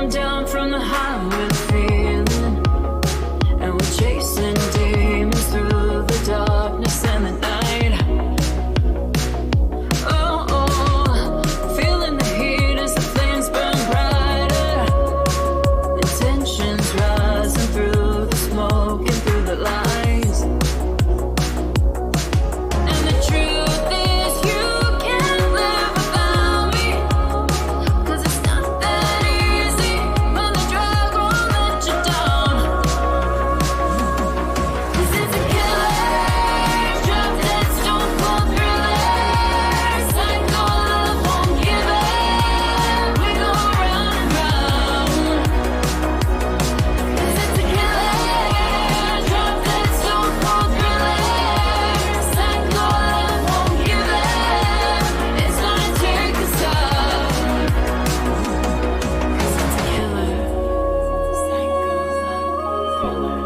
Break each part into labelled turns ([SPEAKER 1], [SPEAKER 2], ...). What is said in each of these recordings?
[SPEAKER 1] Coming down from the high with a feeling, and we're chasing demons through the darkness and the night. Oh, oh, feeling the heat as the flames burn brighter. The tensions rising through the smoke and through the lies. And the truth is you can't live without me, 'cause it's not that easy when the drug won't let you down. 'Cause it's a killer, drop dead, stone cold thriller, psycho love won't give up, we go round and round. 'Cause it's a killer, drop dead, stone cold thriller, psycho love won't give up, it's gonna take us out. 'Cause it's a killer, psycho love thriller.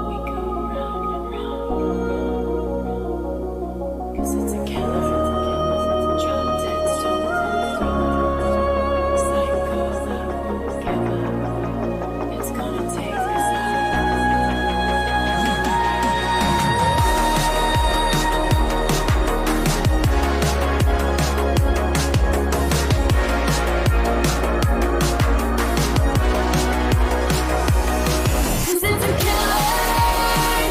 [SPEAKER 1] We go round and round. 'Cause it's a killer, drop dead, stone cold thriller, psycho love won't give up, it's gonna take us out. Cause it's a killer,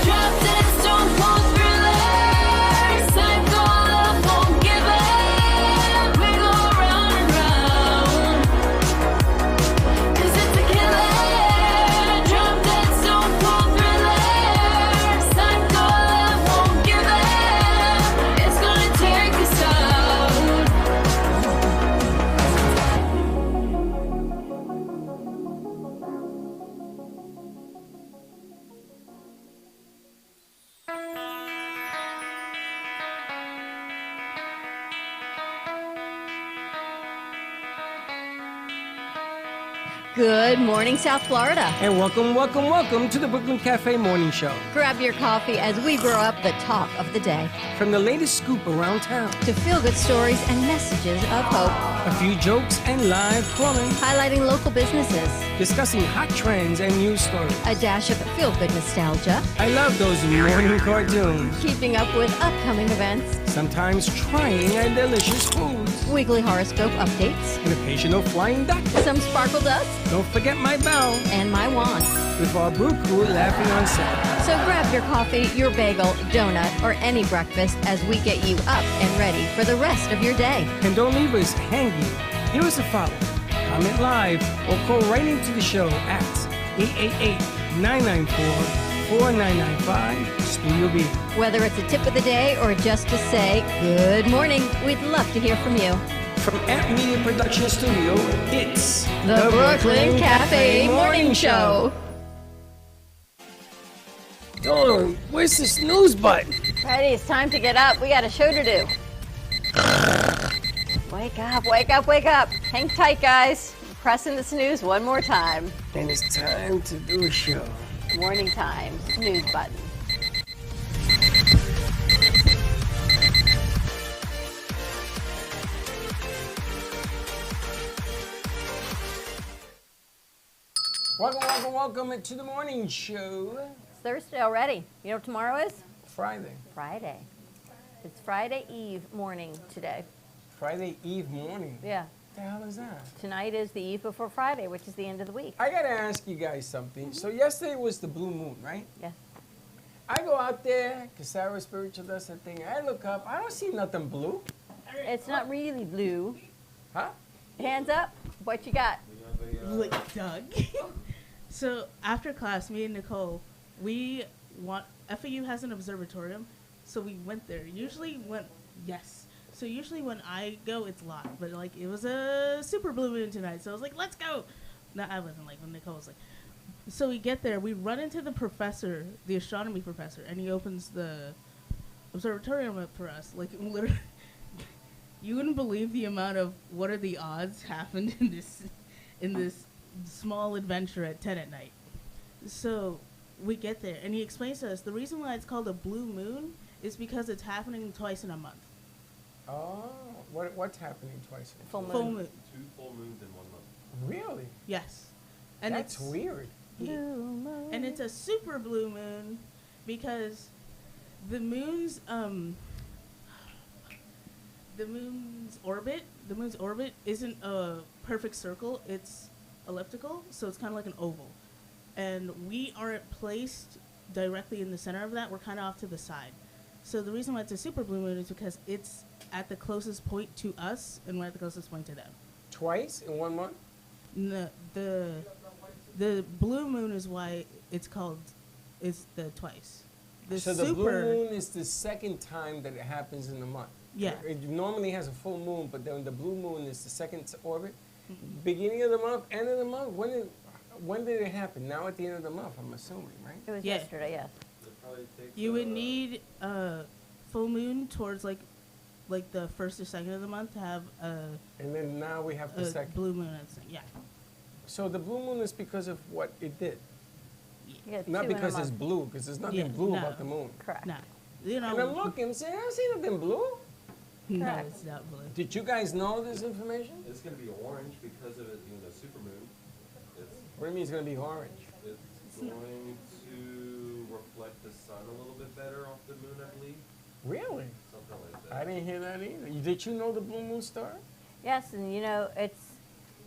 [SPEAKER 1] drop dead, stone cold thriller, psycho love won't give up, we go round and round. Cause it's a killer, drop dead, stone cold thriller, psycho love won't give up, it's gonna take us out.
[SPEAKER 2] Good morning, South Florida.
[SPEAKER 3] And welcome, welcome, welcome to the Brooklyn Cafe Morning Show.
[SPEAKER 2] Grab your coffee as we grow up the talk of the day
[SPEAKER 3] From the latest scoop around town,
[SPEAKER 2] to feel-good stories and messages of hope,
[SPEAKER 3] a few jokes and live calling,
[SPEAKER 2] highlighting local businesses,
[SPEAKER 3] discussing hot trends and news stories.
[SPEAKER 2] a dash of feel-good nostalgia,
[SPEAKER 3] I love those morning cartoons.
[SPEAKER 2] keeping up with upcoming events,
[SPEAKER 3] Sometimes trying our delicious foods.
[SPEAKER 2] weekly horoscope updates,
[SPEAKER 3] An occasional flying duck.
[SPEAKER 2] some sparkle dust,
[SPEAKER 3] Don't forget my bell.
[SPEAKER 2] and my wand.
[SPEAKER 3] With our brew crew laughing on set.
[SPEAKER 2] So grab your coffee, your bagel, donut, or any breakfast as we get you up and ready for the rest of your day.
[SPEAKER 3] And don't leave us hanging. Give us a follow. Comment live or call right into the show at 888-994-4995 Studio B.
[SPEAKER 2] Whether it's a tip of the day or just to say good morning, we'd love to hear from you.
[SPEAKER 3] From Amp Media Production Studio, it's
[SPEAKER 2] The Brooklyn Cafe Morning Show.
[SPEAKER 3] Oh, where's the snooze button?
[SPEAKER 2] Ready, it's time to get up. We got a show to do. Wake up, wake up, wake up. Hang tight, guys. Pressing the snooze one more time.
[SPEAKER 3] And it's time to do a show.
[SPEAKER 2] Morning time, snooze button.
[SPEAKER 3] Welcome, welcome, welcome to the morning show.
[SPEAKER 2] It's Thursday already. You know what tomorrow is?
[SPEAKER 3] Friday.
[SPEAKER 2] Friday. It's Friday Eve morning today.
[SPEAKER 3] Friday Eve morning.
[SPEAKER 2] Yeah.
[SPEAKER 3] What the hell is that?
[SPEAKER 2] Tonight is the eve before Friday, which is the end of the week.
[SPEAKER 3] I gotta ask you guys something. So yesterday was the blue moon, right?
[SPEAKER 2] Yes.
[SPEAKER 3] I go out there, Casara Spiritual does that thing. I look up, I don't see nothing blue.
[SPEAKER 2] It's not really blue.
[SPEAKER 3] Huh?
[SPEAKER 2] Hands up. What you got?
[SPEAKER 4] Like Doug. So after class, me and Nicole, FAU has an observatorium, so we went there. So usually when I go, it's locked, but like it was a super blue moon tonight, so I was like, let's go. No, I wasn't like when Nicole was like. So we get there, we run into the professor, the astronomy professor, and he opens the observatorium up for us. Like literally, you wouldn't believe the amount of what are the odds happened in this small adventure at 10 at night. So we get there, and he explains to us the reason why it's called a blue moon is because it's happening twice in a month.
[SPEAKER 3] Oh.
[SPEAKER 5] What's happening twice? a
[SPEAKER 2] Full
[SPEAKER 5] year?
[SPEAKER 4] Full
[SPEAKER 2] moon.
[SPEAKER 4] moon.
[SPEAKER 6] 2 full moons in 1 month.
[SPEAKER 5] Really?
[SPEAKER 4] Yes. And
[SPEAKER 5] That's
[SPEAKER 4] it's
[SPEAKER 5] weird.
[SPEAKER 4] yeah. And it's a super blue moon because the moon's the moon's orbit isn't a perfect circle, it's elliptical, so it's kind of like an oval. And we aren't placed directly in the center of that, we're kind of off to the side. So the reason why it's a super blue moon is because it's at the closest point to us and we're at the closest point to them.
[SPEAKER 5] Twice in 1 month?
[SPEAKER 4] The blue moon is why it's called, it's the twice.
[SPEAKER 5] So the blue moon is the second time that it happens in the month.
[SPEAKER 4] Yeah.
[SPEAKER 5] It normally has a full moon, but then the blue moon is the second orbit. Beginning of the month, end of the month. When did it happen? Now at the end of the month, I'm assuming, right?
[SPEAKER 2] It was
[SPEAKER 4] Yeah.
[SPEAKER 2] yesterday, yes.
[SPEAKER 6] It probably takes,
[SPEAKER 4] You would need a full moon towards like the first or second of the month to have
[SPEAKER 5] And then now we have the
[SPEAKER 4] a
[SPEAKER 5] second.
[SPEAKER 4] blue moon. Yeah.
[SPEAKER 5] So the blue moon is because of what it did,
[SPEAKER 2] You got
[SPEAKER 5] not
[SPEAKER 2] 2 in a
[SPEAKER 5] because it's
[SPEAKER 2] month.
[SPEAKER 5] blue, because there's nothing
[SPEAKER 4] Yeah,
[SPEAKER 5] blue
[SPEAKER 4] no.
[SPEAKER 5] about the moon.
[SPEAKER 2] Correct.
[SPEAKER 4] Nah. You know.
[SPEAKER 5] And I'm looking, saying, I see nothing blue.
[SPEAKER 4] No,
[SPEAKER 2] Correct.
[SPEAKER 4] it's not blue.
[SPEAKER 5] Did you guys know this information?
[SPEAKER 6] it's going to be orange because of it being a supermoon.
[SPEAKER 5] What do you mean it's gonna be orange?
[SPEAKER 6] It's going to reflect the sun a little bit better off the moon, I believe.
[SPEAKER 5] Really?
[SPEAKER 6] Something like that.
[SPEAKER 5] I didn't hear that either. Did you know the blue moon star?
[SPEAKER 2] Yes, and you know, it's,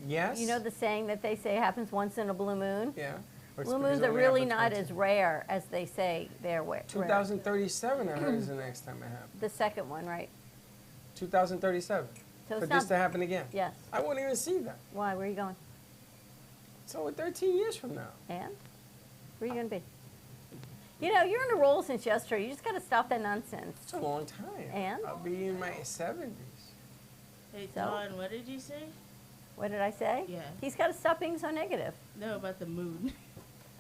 [SPEAKER 5] Yes.
[SPEAKER 2] you know the saying that they say happens once in a blue moon?
[SPEAKER 5] Yeah. Or it's
[SPEAKER 2] Blue
[SPEAKER 5] because
[SPEAKER 2] moons
[SPEAKER 5] it
[SPEAKER 2] are
[SPEAKER 5] only
[SPEAKER 2] really
[SPEAKER 5] happens
[SPEAKER 2] not
[SPEAKER 5] once
[SPEAKER 2] as rare as they say they're rare.
[SPEAKER 5] 2037, I heard, is the next time it happens.
[SPEAKER 2] The second one, right?
[SPEAKER 5] 2037.
[SPEAKER 2] So
[SPEAKER 5] For
[SPEAKER 2] it's
[SPEAKER 5] this
[SPEAKER 2] not,
[SPEAKER 5] to happen again.
[SPEAKER 2] yes.
[SPEAKER 5] I won't even see that.
[SPEAKER 2] Why? Where are you going?
[SPEAKER 5] So 13 years from now.
[SPEAKER 2] And? Where are you going to be? You know, you're on a roll since yesterday. You just got to stop that nonsense.
[SPEAKER 5] It's a long time.
[SPEAKER 2] And?
[SPEAKER 5] I'll be in my 70s.
[SPEAKER 4] Hey,
[SPEAKER 2] So?
[SPEAKER 4] Dawn, what did you say?
[SPEAKER 2] What did I say?
[SPEAKER 4] Yeah.
[SPEAKER 2] He's got to stop being so negative.
[SPEAKER 4] No, about the moon.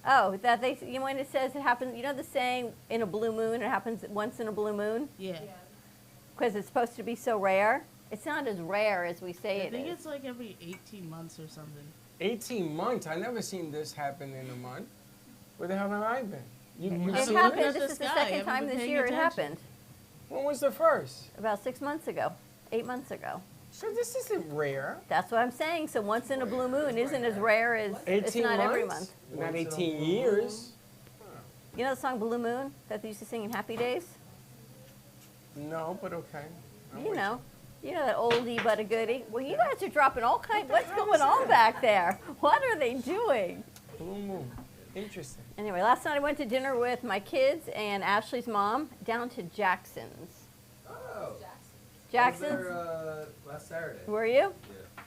[SPEAKER 2] Oh, that they, you know, when it says it happens, you know the saying, in a blue moon, it happens once in a blue moon?
[SPEAKER 4] Yeah.
[SPEAKER 2] Because it's supposed to be so rare? It's not as rare as we say
[SPEAKER 4] I
[SPEAKER 2] it
[SPEAKER 4] think
[SPEAKER 2] is.
[SPEAKER 4] it's like every 18 months or something.
[SPEAKER 5] 18 months. I never seen this happen in a month. Where the hell have I been? You
[SPEAKER 2] It
[SPEAKER 5] seen
[SPEAKER 2] happened,
[SPEAKER 5] it?
[SPEAKER 4] at
[SPEAKER 2] this
[SPEAKER 4] the
[SPEAKER 2] is the
[SPEAKER 4] sky.
[SPEAKER 2] second
[SPEAKER 4] Haven't
[SPEAKER 2] time
[SPEAKER 4] been
[SPEAKER 2] this
[SPEAKER 4] paying
[SPEAKER 2] year it
[SPEAKER 4] attention.
[SPEAKER 2] happened.
[SPEAKER 5] When was the first?
[SPEAKER 2] About 6 months ago, 8 months ago.
[SPEAKER 5] So this isn't rare.
[SPEAKER 2] That's what I'm saying. So once in a blue moon isn't as rare as,
[SPEAKER 5] 18
[SPEAKER 2] it's not
[SPEAKER 5] months?
[SPEAKER 2] every month.
[SPEAKER 5] Not 18 years.
[SPEAKER 2] You know the song Blue Moon that they used to sing in Happy Days?
[SPEAKER 5] No, but okay. I'm
[SPEAKER 2] You
[SPEAKER 5] with
[SPEAKER 2] know. You know that oldie but a goodie? Well, you guys are dropping all kinds. What's going on back there? What are they doing?
[SPEAKER 5] Blue moon. Interesting.
[SPEAKER 2] Anyway, last night I went to dinner with my kids and Ashley's mom down to Jackson's.
[SPEAKER 6] Oh.
[SPEAKER 2] Jackson's?
[SPEAKER 6] Last Saturday.
[SPEAKER 2] Were you?
[SPEAKER 6] Yeah.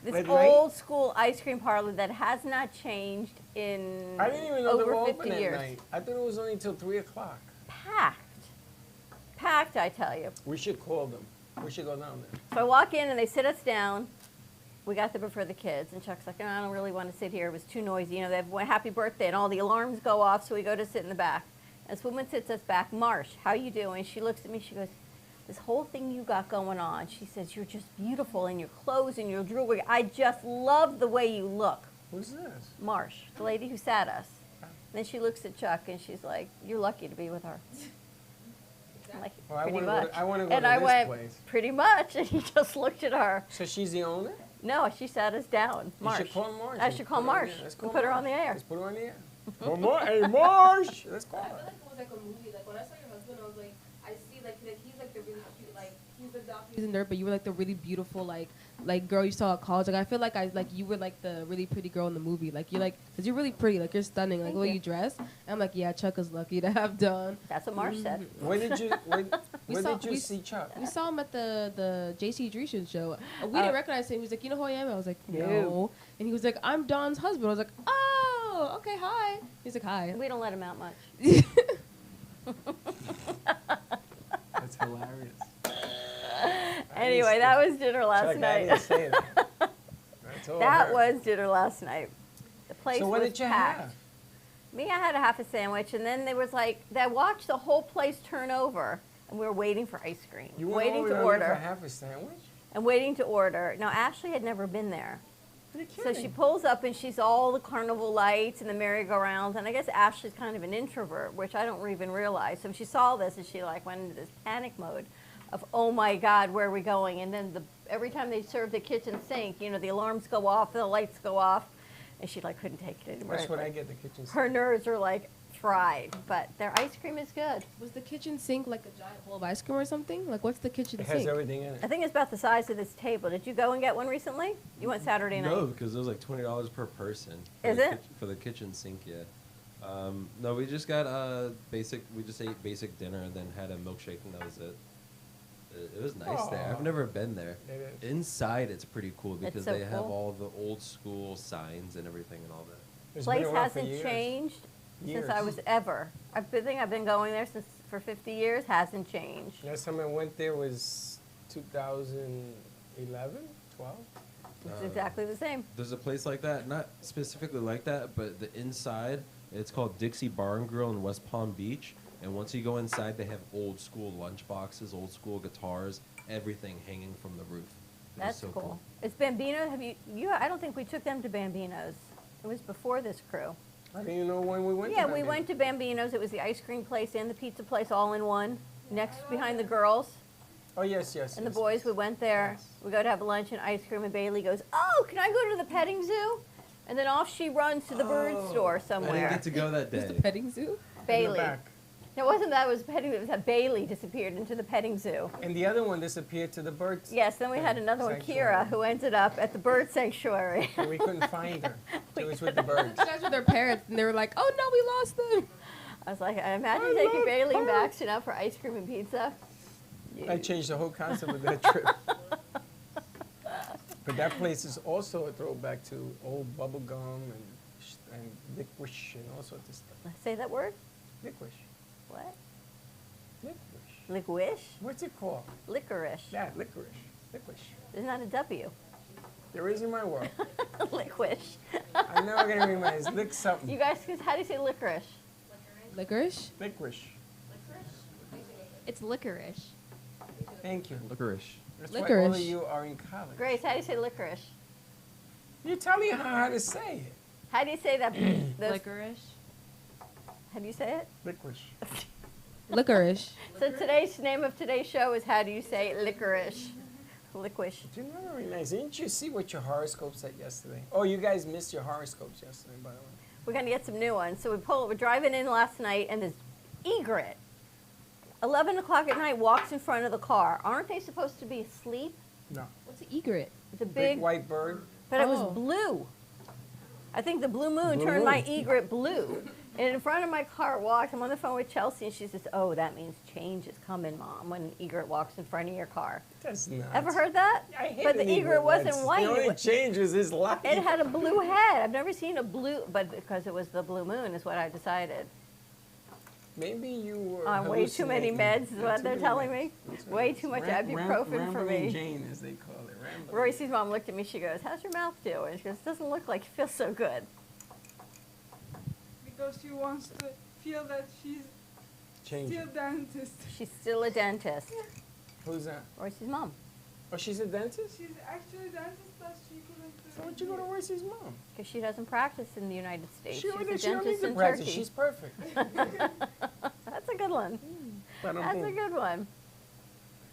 [SPEAKER 2] This
[SPEAKER 5] Red light?
[SPEAKER 2] old school ice cream parlor that has not changed in
[SPEAKER 5] I didn't even know they
[SPEAKER 2] over
[SPEAKER 5] were
[SPEAKER 2] 50
[SPEAKER 5] open at
[SPEAKER 2] years.
[SPEAKER 5] night. I thought it was only until 3 o'clock.
[SPEAKER 2] Packed. Packed, I tell you.
[SPEAKER 5] We should call them. We should go down there.
[SPEAKER 2] So I walk in and they sit us down. We got there before the kids, and Chuck's like, "Oh, I don't really want to sit here. It was too noisy. You know, they have one happy birthday, and all the alarms go off, so we go to sit in the back. And this woman sits us back. Marsh, how you doing? She looks at me. She goes, this whole thing you got going on. She says, you're just beautiful in your clothes and your jewelry. I just love the way you look.
[SPEAKER 5] Who's this?
[SPEAKER 2] Marsh, the lady who sat us. Then she looks at Chuck, and she's like, you're lucky to be with her. I'm like,
[SPEAKER 5] Well, I
[SPEAKER 2] pretty
[SPEAKER 5] wanna go
[SPEAKER 2] much.
[SPEAKER 5] to- I wanna go
[SPEAKER 2] and
[SPEAKER 5] to
[SPEAKER 2] I
[SPEAKER 5] this
[SPEAKER 2] went,
[SPEAKER 5] place.
[SPEAKER 2] pretty much. And he just looked at her.
[SPEAKER 5] So she's the owner?
[SPEAKER 2] No, she sat us down.
[SPEAKER 5] You
[SPEAKER 2] Marsh.
[SPEAKER 5] should call Marsh.
[SPEAKER 2] I should call
[SPEAKER 5] Put her on
[SPEAKER 2] Marsh
[SPEAKER 5] the- let's
[SPEAKER 2] and
[SPEAKER 5] call
[SPEAKER 2] put her on
[SPEAKER 5] Marsh.
[SPEAKER 2] the air.
[SPEAKER 5] Let's put her on the air. Hey, Marsh! Let's call
[SPEAKER 7] I feel
[SPEAKER 5] her.
[SPEAKER 7] like it was like a movie. Like when I saw your husband, I was like, I see like he's like the really cute, like he's the doctor.
[SPEAKER 8] He's a nerd, but you were like the really beautiful like girl you saw at college. Like I feel like you were like the really pretty girl in the movie. Like you're like, cause you're really pretty. Like you're stunning. Like
[SPEAKER 2] Thank
[SPEAKER 8] the way
[SPEAKER 2] you.
[SPEAKER 8] you dress. And I'm like, yeah, Chuck is lucky to have Dawn.
[SPEAKER 2] That's what Marsh said.
[SPEAKER 5] Where did you, where
[SPEAKER 8] saw-
[SPEAKER 5] did you
[SPEAKER 8] we-
[SPEAKER 5] see Chuck?
[SPEAKER 8] We saw him at the JC Dreesen show. We
[SPEAKER 2] Uh,
[SPEAKER 8] didn't recognize him. He was like, you know who I am? I was like,
[SPEAKER 2] No.
[SPEAKER 8] no. And he was like, I'm Dawn's husband. I was like, oh, okay, hi. He's like, hi.
[SPEAKER 2] We don't let him out much.
[SPEAKER 5] That's hilarious.
[SPEAKER 2] Anyway, that was dinner last
[SPEAKER 5] Chuck, I
[SPEAKER 2] night.
[SPEAKER 5] didn't say that. That's all
[SPEAKER 2] That
[SPEAKER 5] her.
[SPEAKER 2] was dinner last night. The place
[SPEAKER 5] So what
[SPEAKER 2] was
[SPEAKER 5] did you
[SPEAKER 2] packed.
[SPEAKER 5] have?
[SPEAKER 2] Me, I had a half a sandwich, and then there was like, I watched the whole place turn over, and we were waiting for ice cream.
[SPEAKER 5] You went
[SPEAKER 2] waiting
[SPEAKER 5] over
[SPEAKER 2] to
[SPEAKER 5] there for
[SPEAKER 2] order.
[SPEAKER 5] half a sandwich?
[SPEAKER 2] And waiting to order. Now, Ashley had never been there.
[SPEAKER 5] Are you
[SPEAKER 2] So
[SPEAKER 5] kidding?
[SPEAKER 2] she pulls up and she's all the carnival lights and the merry-go-rounds. And I guess Ashley's kind of an introvert, which I don't even realize. So she saw this and she like went into this panic mode of, oh my God, where are we going? And then the every time they serve the kitchen sink, you know, the alarms go off, the lights go off, and she like couldn't take it anymore.
[SPEAKER 5] That's what I
[SPEAKER 2] Like,
[SPEAKER 5] get, the kitchen sink.
[SPEAKER 2] her nerves are like fried, but their ice cream is good.
[SPEAKER 8] Was the kitchen sink like a giant bowl of ice cream or something? Like, what's the kitchen
[SPEAKER 5] It has
[SPEAKER 8] sink?
[SPEAKER 5] everything in
[SPEAKER 2] I
[SPEAKER 5] it.
[SPEAKER 2] think it's about the size of this table. Did you go and get one recently? You went Saturday night.
[SPEAKER 6] No, because it was like $20 per person. For
[SPEAKER 2] Is
[SPEAKER 6] the
[SPEAKER 2] it?
[SPEAKER 6] for the kitchen sink, yeah. No, we just got basic. We just ate basic dinner and then had a milkshake, and that was it. It was nice there. I've
[SPEAKER 5] Aw.
[SPEAKER 6] never been there.
[SPEAKER 5] It is.
[SPEAKER 6] Inside, it's pretty cool because
[SPEAKER 2] so
[SPEAKER 6] they have
[SPEAKER 2] cool.
[SPEAKER 6] all the old school signs and everything and all that.
[SPEAKER 5] It's been
[SPEAKER 2] Place
[SPEAKER 5] around for
[SPEAKER 2] hasn't
[SPEAKER 5] years.
[SPEAKER 2] changed since I
[SPEAKER 5] Years.
[SPEAKER 2] was ever. I've been going there since for 50 years. Hasn't changed.
[SPEAKER 5] Last time I went there was 2011, 12.
[SPEAKER 2] It's
[SPEAKER 6] Uh,
[SPEAKER 2] exactly the same.
[SPEAKER 6] There's a place like that, not specifically like that, but the inside, it's called Dixie Bar and Grill in West Palm Beach. And once you go inside, they have old school lunch boxes, old school guitars, everything hanging from the roof. It is
[SPEAKER 2] That's
[SPEAKER 6] so
[SPEAKER 2] cool. It's Bambino. Have you? I don't think we took them to Bambino's. It was before this crew.
[SPEAKER 5] I didn't even know when we went.
[SPEAKER 2] Yeah,
[SPEAKER 5] to
[SPEAKER 2] we
[SPEAKER 5] Bambino.
[SPEAKER 2] went to Bambino's. It was the ice cream place and the pizza place all in one, next behind the girls.
[SPEAKER 5] Oh yes, yes.
[SPEAKER 2] And the
[SPEAKER 5] yes,
[SPEAKER 2] boys,
[SPEAKER 5] yes.
[SPEAKER 2] we went there.
[SPEAKER 5] Yes.
[SPEAKER 2] We go to have lunch and ice cream, and Bailey goes, "Oh, can I go to the petting zoo?" And then off she runs to the bird store
[SPEAKER 6] I didn't
[SPEAKER 2] somewhere.
[SPEAKER 6] get to go that
[SPEAKER 8] Just the
[SPEAKER 6] day.
[SPEAKER 8] petting zoo?
[SPEAKER 5] In the
[SPEAKER 2] Bailey.
[SPEAKER 5] back.
[SPEAKER 2] It wasn't that. It was petting. It was that Bailey disappeared into the petting zoo.
[SPEAKER 5] And the other one disappeared to the birds.
[SPEAKER 2] Yes. Then we had another one,
[SPEAKER 5] Sanctuary.
[SPEAKER 2] Kira, who ended up at the bird sanctuary.
[SPEAKER 5] And we couldn't find her. She was with the birds.
[SPEAKER 8] You guys were their parents, and they were like, "Oh no, we lost them."
[SPEAKER 2] I was like, I imagine
[SPEAKER 5] I
[SPEAKER 2] taking
[SPEAKER 5] love
[SPEAKER 2] Bailey and
[SPEAKER 5] her.
[SPEAKER 2] Baxton out for ice cream and pizza.
[SPEAKER 5] I changed the whole concept of that trip. But that place is also a throwback to old bubble gum and licorice and all sorts of stuff.
[SPEAKER 2] Say that word.
[SPEAKER 5] Licorice.
[SPEAKER 2] What?
[SPEAKER 5] Licorice.
[SPEAKER 2] Licorice.
[SPEAKER 5] What's it called?
[SPEAKER 2] Licorice.
[SPEAKER 5] Yeah, licorice. Licorice.
[SPEAKER 2] There's not a W.
[SPEAKER 5] There is in my world.
[SPEAKER 2] Licorice.
[SPEAKER 5] I'm never gonna remember. Lick something.
[SPEAKER 2] You guys, how do you say licorice?
[SPEAKER 8] Licorice?
[SPEAKER 5] Licorice.
[SPEAKER 9] It's licorice.
[SPEAKER 5] Thank you.
[SPEAKER 6] Licorice.
[SPEAKER 5] That's why all of
[SPEAKER 8] Licorice.
[SPEAKER 5] you are in college.
[SPEAKER 2] Grace, how do you say licorice?
[SPEAKER 5] You tell me how to say it.
[SPEAKER 2] How do you say that? those-
[SPEAKER 9] Licorice.
[SPEAKER 2] How do you say it?
[SPEAKER 5] Licorice.
[SPEAKER 8] Licorice.
[SPEAKER 2] So today's name of today's show is how do you say licorice? Licorice.
[SPEAKER 5] You know, very nice. Didn't you see what your horoscope said yesterday? Oh, you guys missed your horoscopes yesterday, by the way.
[SPEAKER 2] We're gonna get some new ones. So we're driving in last night, and this egret, 11 o'clock at night, walks in front of the car. Aren't they supposed to be asleep?
[SPEAKER 5] No.
[SPEAKER 8] What's an egret?
[SPEAKER 2] It's a
[SPEAKER 5] Big
[SPEAKER 2] big,
[SPEAKER 5] white bird.
[SPEAKER 2] but it was
[SPEAKER 8] Oh.
[SPEAKER 2] blue. I think the blue moon
[SPEAKER 5] Blue
[SPEAKER 2] turned my
[SPEAKER 5] moon.
[SPEAKER 2] egret blue. And in front of my car it walks. I'm on the phone with Chelsea, and she says, "Oh, that means change is coming, Mom, when an egret walks in front of your car."
[SPEAKER 5] That's nuts.
[SPEAKER 2] Ever heard that?
[SPEAKER 5] I hate
[SPEAKER 2] But the
[SPEAKER 5] an
[SPEAKER 2] egret wasn't
[SPEAKER 5] That's-
[SPEAKER 2] white.
[SPEAKER 5] The
[SPEAKER 2] It
[SPEAKER 5] only
[SPEAKER 2] wa-
[SPEAKER 5] change was his life.
[SPEAKER 2] It had a blue head. I've never seen a blue, but because it was the blue moon is what I decided.
[SPEAKER 5] Maybe you were
[SPEAKER 2] On way too many
[SPEAKER 5] hallucinating.
[SPEAKER 2] meds is what
[SPEAKER 5] Too
[SPEAKER 2] they're
[SPEAKER 5] many
[SPEAKER 2] telling
[SPEAKER 5] meds.
[SPEAKER 2] me.
[SPEAKER 5] That's
[SPEAKER 2] Way
[SPEAKER 5] right.
[SPEAKER 2] too much
[SPEAKER 5] Ram-
[SPEAKER 2] ibuprofen for
[SPEAKER 5] Rambling
[SPEAKER 2] me.
[SPEAKER 5] Jane, as they call it. Rambling.
[SPEAKER 2] Royce's mom looked at me. She goes, "How's your mouth doing?" She goes, "It doesn't look like it feels so good."
[SPEAKER 10] Because she wants to feel that she's
[SPEAKER 5] Change.
[SPEAKER 10] still dentist.
[SPEAKER 2] She's still a dentist.
[SPEAKER 5] Who's that?
[SPEAKER 2] Royce's mom.
[SPEAKER 5] Oh, she's a dentist?
[SPEAKER 10] She's actually a dentist, but she couldn't do
[SPEAKER 5] So
[SPEAKER 10] it
[SPEAKER 5] why'd you go to
[SPEAKER 10] here.
[SPEAKER 5] Royce's mom?
[SPEAKER 2] Because she doesn't practice in the United States.
[SPEAKER 5] She
[SPEAKER 2] She's
[SPEAKER 5] don't
[SPEAKER 2] a
[SPEAKER 5] need- she don't need
[SPEAKER 2] dentist
[SPEAKER 5] to
[SPEAKER 2] in
[SPEAKER 5] practice.
[SPEAKER 2] Turkey.
[SPEAKER 5] She's perfect.
[SPEAKER 2] That's a good one.
[SPEAKER 5] But
[SPEAKER 2] That's a good one.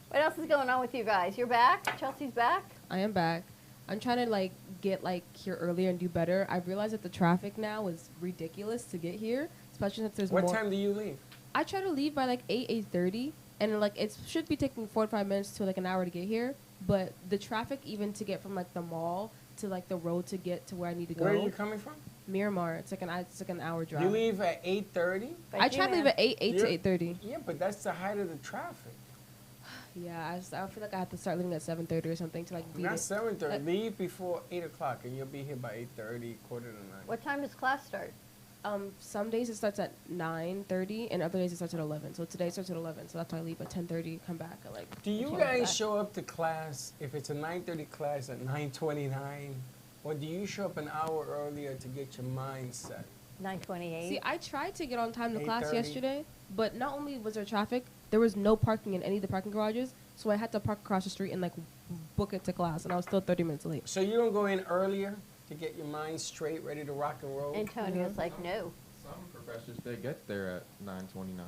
[SPEAKER 2] What else is going on with you guys? You're back? Chelsea's back?
[SPEAKER 8] I am back. I'm trying to get here earlier and do better. I realized that the traffic now is ridiculous to get here, especially since there's
[SPEAKER 5] What
[SPEAKER 8] more.
[SPEAKER 5] time do you leave?
[SPEAKER 8] I try to leave by 8:30, and it should be taking 45 minutes to an hour to get here. But the traffic, even to get from the mall to the road to get to where I need to go.
[SPEAKER 5] Where are you coming from?
[SPEAKER 8] Miramar. It's like an hour drive.
[SPEAKER 5] You leave at 8:30?
[SPEAKER 8] I try to leave at 8 to
[SPEAKER 5] You're-
[SPEAKER 8] 8:30.
[SPEAKER 5] Yeah, but that's the height of the traffic.
[SPEAKER 8] Yeah, I feel like I have to start leaving at 7:30 or something to beat
[SPEAKER 5] Not
[SPEAKER 8] it.
[SPEAKER 5] 7:30.
[SPEAKER 8] Like-
[SPEAKER 5] Leave before 8 o'clock, and you'll be here by 8:30, quarter to 9.
[SPEAKER 2] What time does class start?
[SPEAKER 8] Some days it starts at 9:30, and other days it starts at 11. So today it starts at 11, so that's why I leave at 10:30, come back at
[SPEAKER 5] Do you
[SPEAKER 8] 12.
[SPEAKER 5] guys show up to class, if it's a 9:30 class, at 9:29? Or do you show up an hour earlier to get your mind set?
[SPEAKER 2] 9:28.
[SPEAKER 8] See, I tried to get on time to class
[SPEAKER 5] 8:30.
[SPEAKER 8] yesterday, but not only was there traffic, there was no parking in any of the parking garages, so I had to park across the street and book it to class, and I was still 30 minutes late.
[SPEAKER 5] So you don't go in earlier to get your mind straight, ready to rock and roll?
[SPEAKER 2] Antonio's like, no.
[SPEAKER 11] Some professors, they get there at 9:29.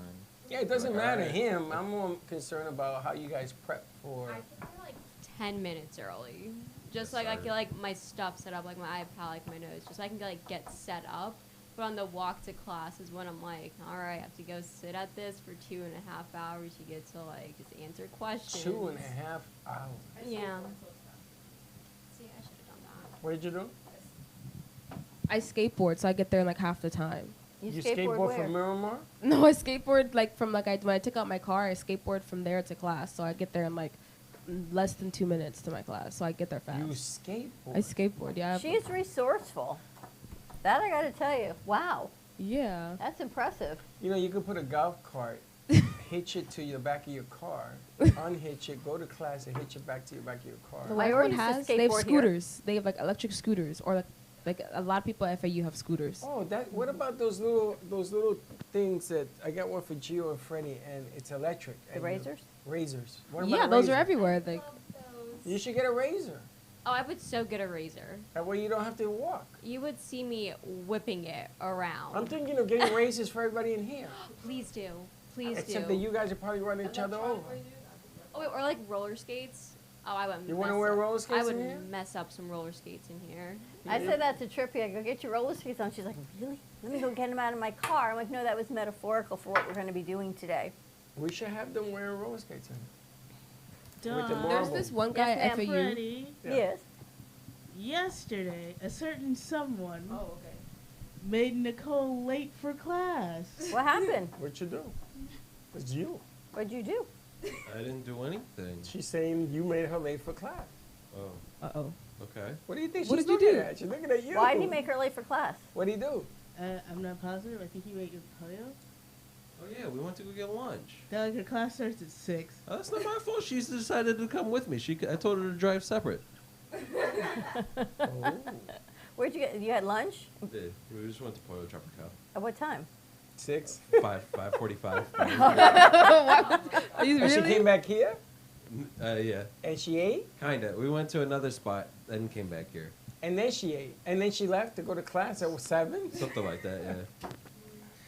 [SPEAKER 5] Yeah, it doesn't
[SPEAKER 11] Like,
[SPEAKER 5] matter
[SPEAKER 11] alright.
[SPEAKER 5] him. I'm more concerned about how you guys prep for.
[SPEAKER 9] I get there like 10 minutes early. Just
[SPEAKER 6] Yes,
[SPEAKER 9] like I
[SPEAKER 6] sir.
[SPEAKER 9] get like my stuff set up, like my iPad, like my notes, just so I can like get set up. But on the walk to class is when I'm like, all right, I have to go sit at this for 2.5 hours. You get to like just answer questions.
[SPEAKER 5] 2.5 hours.
[SPEAKER 9] Yeah. See, I should have done that.
[SPEAKER 5] What did you do?
[SPEAKER 8] I skateboard, so I get there in like half the time.
[SPEAKER 5] You skateboard
[SPEAKER 2] where?
[SPEAKER 5] from Miramar?
[SPEAKER 8] No, I skateboard like from like when I took out my car, I skateboard from there to class, so I get there in like less than 2 minutes to my class, so I get there fast.
[SPEAKER 5] You skateboard.
[SPEAKER 8] I skateboard, yeah.
[SPEAKER 2] She's resourceful. That I got to tell you. Wow,
[SPEAKER 8] Yeah.
[SPEAKER 2] that's impressive.
[SPEAKER 5] You know, you could put a golf cart, hitch it to the back of your car, unhitch it, go to class, and hitch it back to the back of your car.
[SPEAKER 8] The
[SPEAKER 2] I
[SPEAKER 8] way
[SPEAKER 2] already
[SPEAKER 8] everyone
[SPEAKER 2] used to
[SPEAKER 8] has, they have
[SPEAKER 2] skateboard here.
[SPEAKER 8] scooters. They have like electric scooters, or like a lot of people at FAU have scooters.
[SPEAKER 5] Oh, that. What about those little things that I got one for Gio and Freddie, and it's electric.
[SPEAKER 2] The
[SPEAKER 5] and you-
[SPEAKER 2] razors?
[SPEAKER 5] Razors. What about
[SPEAKER 8] Yeah,
[SPEAKER 5] a
[SPEAKER 8] those are
[SPEAKER 5] razor?
[SPEAKER 8] everywhere. Like,
[SPEAKER 5] You should get a razor.
[SPEAKER 9] Oh, I would so get a razor.
[SPEAKER 5] That way you don't have to walk.
[SPEAKER 9] You would see me whipping it around.
[SPEAKER 5] I'm thinking of getting razors for everybody in here.
[SPEAKER 9] Please do. Please
[SPEAKER 5] Except
[SPEAKER 9] do.
[SPEAKER 5] that you guys are probably running each other over.
[SPEAKER 9] Oh, wait, or like roller skates. Oh, I would.
[SPEAKER 5] You wanna
[SPEAKER 9] mess
[SPEAKER 5] wear
[SPEAKER 9] up-
[SPEAKER 5] roller skates
[SPEAKER 9] I would
[SPEAKER 5] in here?
[SPEAKER 9] mess up some roller skates in here.
[SPEAKER 2] I said that to Trippy. I go, get your roller skates on. She's like, really? Let me go get them out of my car. I'm like, no, that was metaphorical for what we're going to be doing today.
[SPEAKER 5] We should have them wearing roller skates in.
[SPEAKER 4] Duh.
[SPEAKER 5] With the
[SPEAKER 8] there's
[SPEAKER 5] marble.
[SPEAKER 8] this one
[SPEAKER 2] Yes,
[SPEAKER 8] guy at
[SPEAKER 2] ma'am.
[SPEAKER 8] FAU.
[SPEAKER 4] Freddie,
[SPEAKER 5] Yeah.
[SPEAKER 2] Yes.
[SPEAKER 4] yesterday, a certain someone made Nicole late for class.
[SPEAKER 2] What happened?
[SPEAKER 5] What you do? It's you.
[SPEAKER 2] What'd you do?
[SPEAKER 6] I didn't do anything.
[SPEAKER 5] She's saying you made her late for class.
[SPEAKER 6] Oh,
[SPEAKER 8] Uh-oh.
[SPEAKER 6] okay.
[SPEAKER 5] What do you think
[SPEAKER 8] What
[SPEAKER 5] she's
[SPEAKER 8] did you
[SPEAKER 5] looking
[SPEAKER 8] do?
[SPEAKER 5] at? She's looking at you.
[SPEAKER 2] Why did he make her late for class?
[SPEAKER 5] What did he do?
[SPEAKER 4] I'm not positive. I think he ate your pollo.
[SPEAKER 6] Oh yeah, we went to go get lunch.
[SPEAKER 4] Doug, her class starts at 6.
[SPEAKER 6] Oh, that's not my fault. She's decided to come with me. I told her to drive separate.
[SPEAKER 5] Oh.
[SPEAKER 2] Where'd you get? You had lunch?
[SPEAKER 6] Did. We just went to Pollo Tropical.
[SPEAKER 2] At what time?
[SPEAKER 5] 6.
[SPEAKER 6] 5:45.
[SPEAKER 8] Are you
[SPEAKER 5] And she
[SPEAKER 8] really?
[SPEAKER 5] came back here
[SPEAKER 6] Yeah,
[SPEAKER 5] and she ate
[SPEAKER 6] kinda. We went to another spot, then came back here.
[SPEAKER 5] and then she ate and then she left to go to class at 7.
[SPEAKER 6] Something like that, yeah.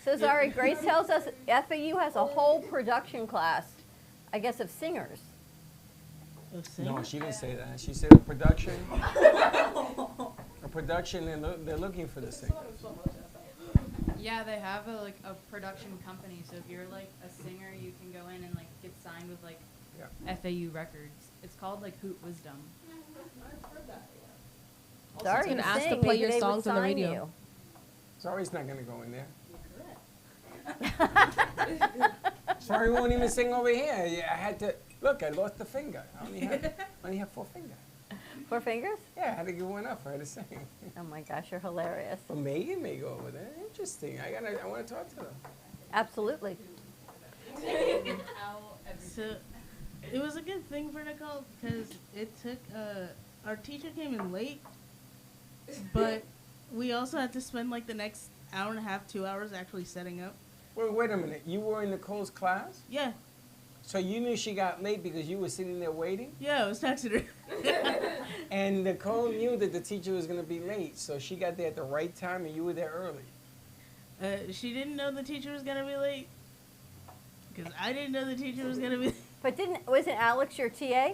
[SPEAKER 2] So sorry, Grace tells us FAU has a whole production class, I guess, of singers.
[SPEAKER 4] Oh,
[SPEAKER 5] No, she didn't say that. She said a production. A production, and they're looking for the singers.
[SPEAKER 12] Yeah, they have a production company. So if you're like a singer, you can go in and like get signed with like
[SPEAKER 5] Yeah.
[SPEAKER 12] FAU Records. It's called like Hoot Wisdom.
[SPEAKER 2] Sorry,
[SPEAKER 8] gonna
[SPEAKER 2] you
[SPEAKER 8] ask to
[SPEAKER 2] sing.
[SPEAKER 8] play
[SPEAKER 2] Maybe
[SPEAKER 8] your
[SPEAKER 2] they would
[SPEAKER 8] songs on the
[SPEAKER 2] sign
[SPEAKER 8] radio.
[SPEAKER 2] you.
[SPEAKER 5] Sorry's not gonna go in there. Sorry won't even sing over here. Yeah, I had to look. I lost the finger. I only have 4 fingers.
[SPEAKER 2] 4 fingers?
[SPEAKER 5] Yeah, I had to give one up for her to sing.
[SPEAKER 2] Oh my gosh, you're hilarious.
[SPEAKER 5] But Megan may go over there. Interesting. I want to talk to them.
[SPEAKER 2] Absolutely.
[SPEAKER 4] So it was a good thing for Nicole because it took our teacher came in late, but we also had to spend like the next hour and a half, 2 hours actually setting up.
[SPEAKER 5] Wait a minute. You were in Nicole's class?
[SPEAKER 4] Yeah,
[SPEAKER 5] So you knew she got late because you were sitting there waiting?
[SPEAKER 4] yeah, I was texting her.
[SPEAKER 5] And Nicole knew that the teacher was going to be late, so she got there at the right time and you were there early.
[SPEAKER 4] She didn't know the teacher was gonna be late because I didn't know the teacher was gonna be.
[SPEAKER 2] But wasn't Alex your TA?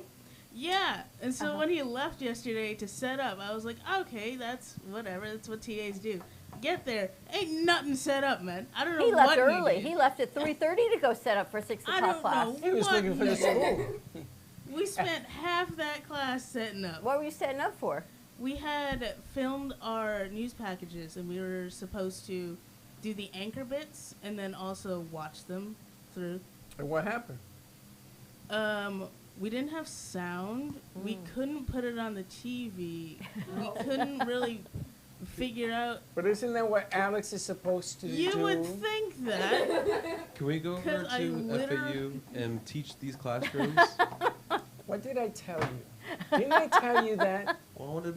[SPEAKER 4] Yeah, and so when he left yesterday to set up, I was like, okay, that's whatever. That's what TAs do. Get there, ain't nothing set up, man. I don't know
[SPEAKER 2] He
[SPEAKER 4] what
[SPEAKER 2] left early.
[SPEAKER 4] did.
[SPEAKER 2] He left at 3:30 to go set up for 6
[SPEAKER 4] I
[SPEAKER 2] o'clock
[SPEAKER 4] don't
[SPEAKER 2] class.
[SPEAKER 4] know
[SPEAKER 5] He was
[SPEAKER 4] what
[SPEAKER 5] looking for the
[SPEAKER 4] he did.
[SPEAKER 5] school.
[SPEAKER 4] We spent half that class setting up.
[SPEAKER 2] What were you setting up for?
[SPEAKER 4] We had filmed our news packages, and we were supposed to do the anchor bits and then also watch them through.
[SPEAKER 5] And what happened?
[SPEAKER 4] We didn't have sound. We couldn't put it on the TV. We couldn't really figure out.
[SPEAKER 5] But isn't that what Alex is supposed to do?
[SPEAKER 4] You would think that.
[SPEAKER 6] Can we go over
[SPEAKER 4] 'Cause I
[SPEAKER 6] to
[SPEAKER 4] literally-
[SPEAKER 6] FAU and teach these classrooms?
[SPEAKER 5] What did I tell you? Didn't I tell you that?
[SPEAKER 6] Well, I want to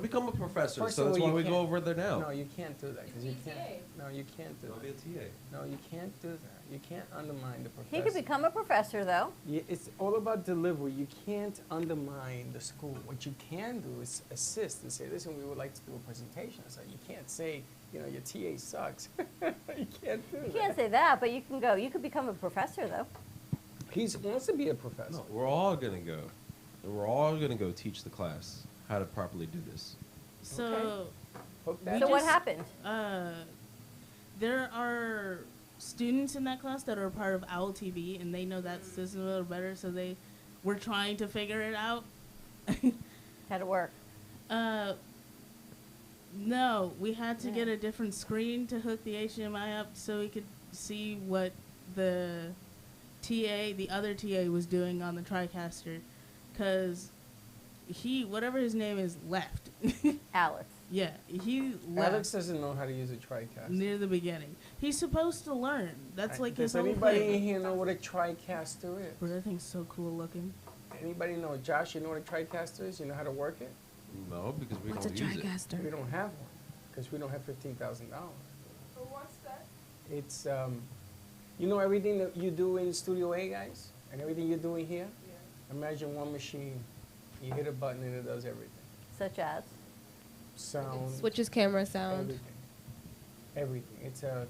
[SPEAKER 6] become a professor,
[SPEAKER 5] First
[SPEAKER 6] so
[SPEAKER 5] of
[SPEAKER 6] that's
[SPEAKER 5] all,
[SPEAKER 6] why
[SPEAKER 5] you
[SPEAKER 6] we go
[SPEAKER 5] can't-
[SPEAKER 6] over there now.
[SPEAKER 5] No, you can't do that because you can't. No, you can't do
[SPEAKER 6] I'll be a
[SPEAKER 5] that.
[SPEAKER 6] TA.
[SPEAKER 5] No, you can't do that. You can't undermine the professor.
[SPEAKER 2] He could become a professor, though.
[SPEAKER 5] It's all about delivery. You can't undermine the school. What you can do is assist and say, listen, we would like to do a presentation. So you can't say, your TA sucks. You can't do
[SPEAKER 2] You
[SPEAKER 5] that.
[SPEAKER 2] can't say that, but you can go. You could become a professor, though.
[SPEAKER 5] He wants to be a professor.
[SPEAKER 6] No, we're all gonna go. And we're all gonna go teach the class how to properly do this.
[SPEAKER 4] So,
[SPEAKER 5] Hook
[SPEAKER 4] we
[SPEAKER 5] that
[SPEAKER 2] So what
[SPEAKER 4] just-
[SPEAKER 2] happened?
[SPEAKER 4] there are students in that class that are part of OWL TV, and they know that system a little better, so they were trying to figure it out.
[SPEAKER 2] How'd it work?
[SPEAKER 4] No, we had to
[SPEAKER 2] Yeah.
[SPEAKER 4] get a different screen to hook the HDMI up so we could see what the other TA was doing on the TriCaster, because whatever his name is, left.
[SPEAKER 2] Alex.
[SPEAKER 4] Yeah, he left
[SPEAKER 5] Alex doesn't know how to use a TriCaster.
[SPEAKER 4] near the beginning. He's supposed to learn. That's like his
[SPEAKER 5] Does
[SPEAKER 4] whole
[SPEAKER 5] anybody in
[SPEAKER 4] thing.
[SPEAKER 5] here know what a TriCaster is?
[SPEAKER 4] Bro, that thing's so cool looking.
[SPEAKER 5] Anybody know? Josh, you know what a TriCaster is? You know how to work it?
[SPEAKER 6] No, because we
[SPEAKER 8] What's a
[SPEAKER 6] don't use it.
[SPEAKER 8] TriCaster?
[SPEAKER 5] We don't have one because we don't have $15,000.
[SPEAKER 10] So what's that?
[SPEAKER 5] It's you know everything that you do in Studio A, guys, and everything you're doing here. Imagine one machine. You hit a button and it does everything.
[SPEAKER 2] Such as?
[SPEAKER 5] Sound.
[SPEAKER 8] Switches camera sound.
[SPEAKER 5] Everything. Everything.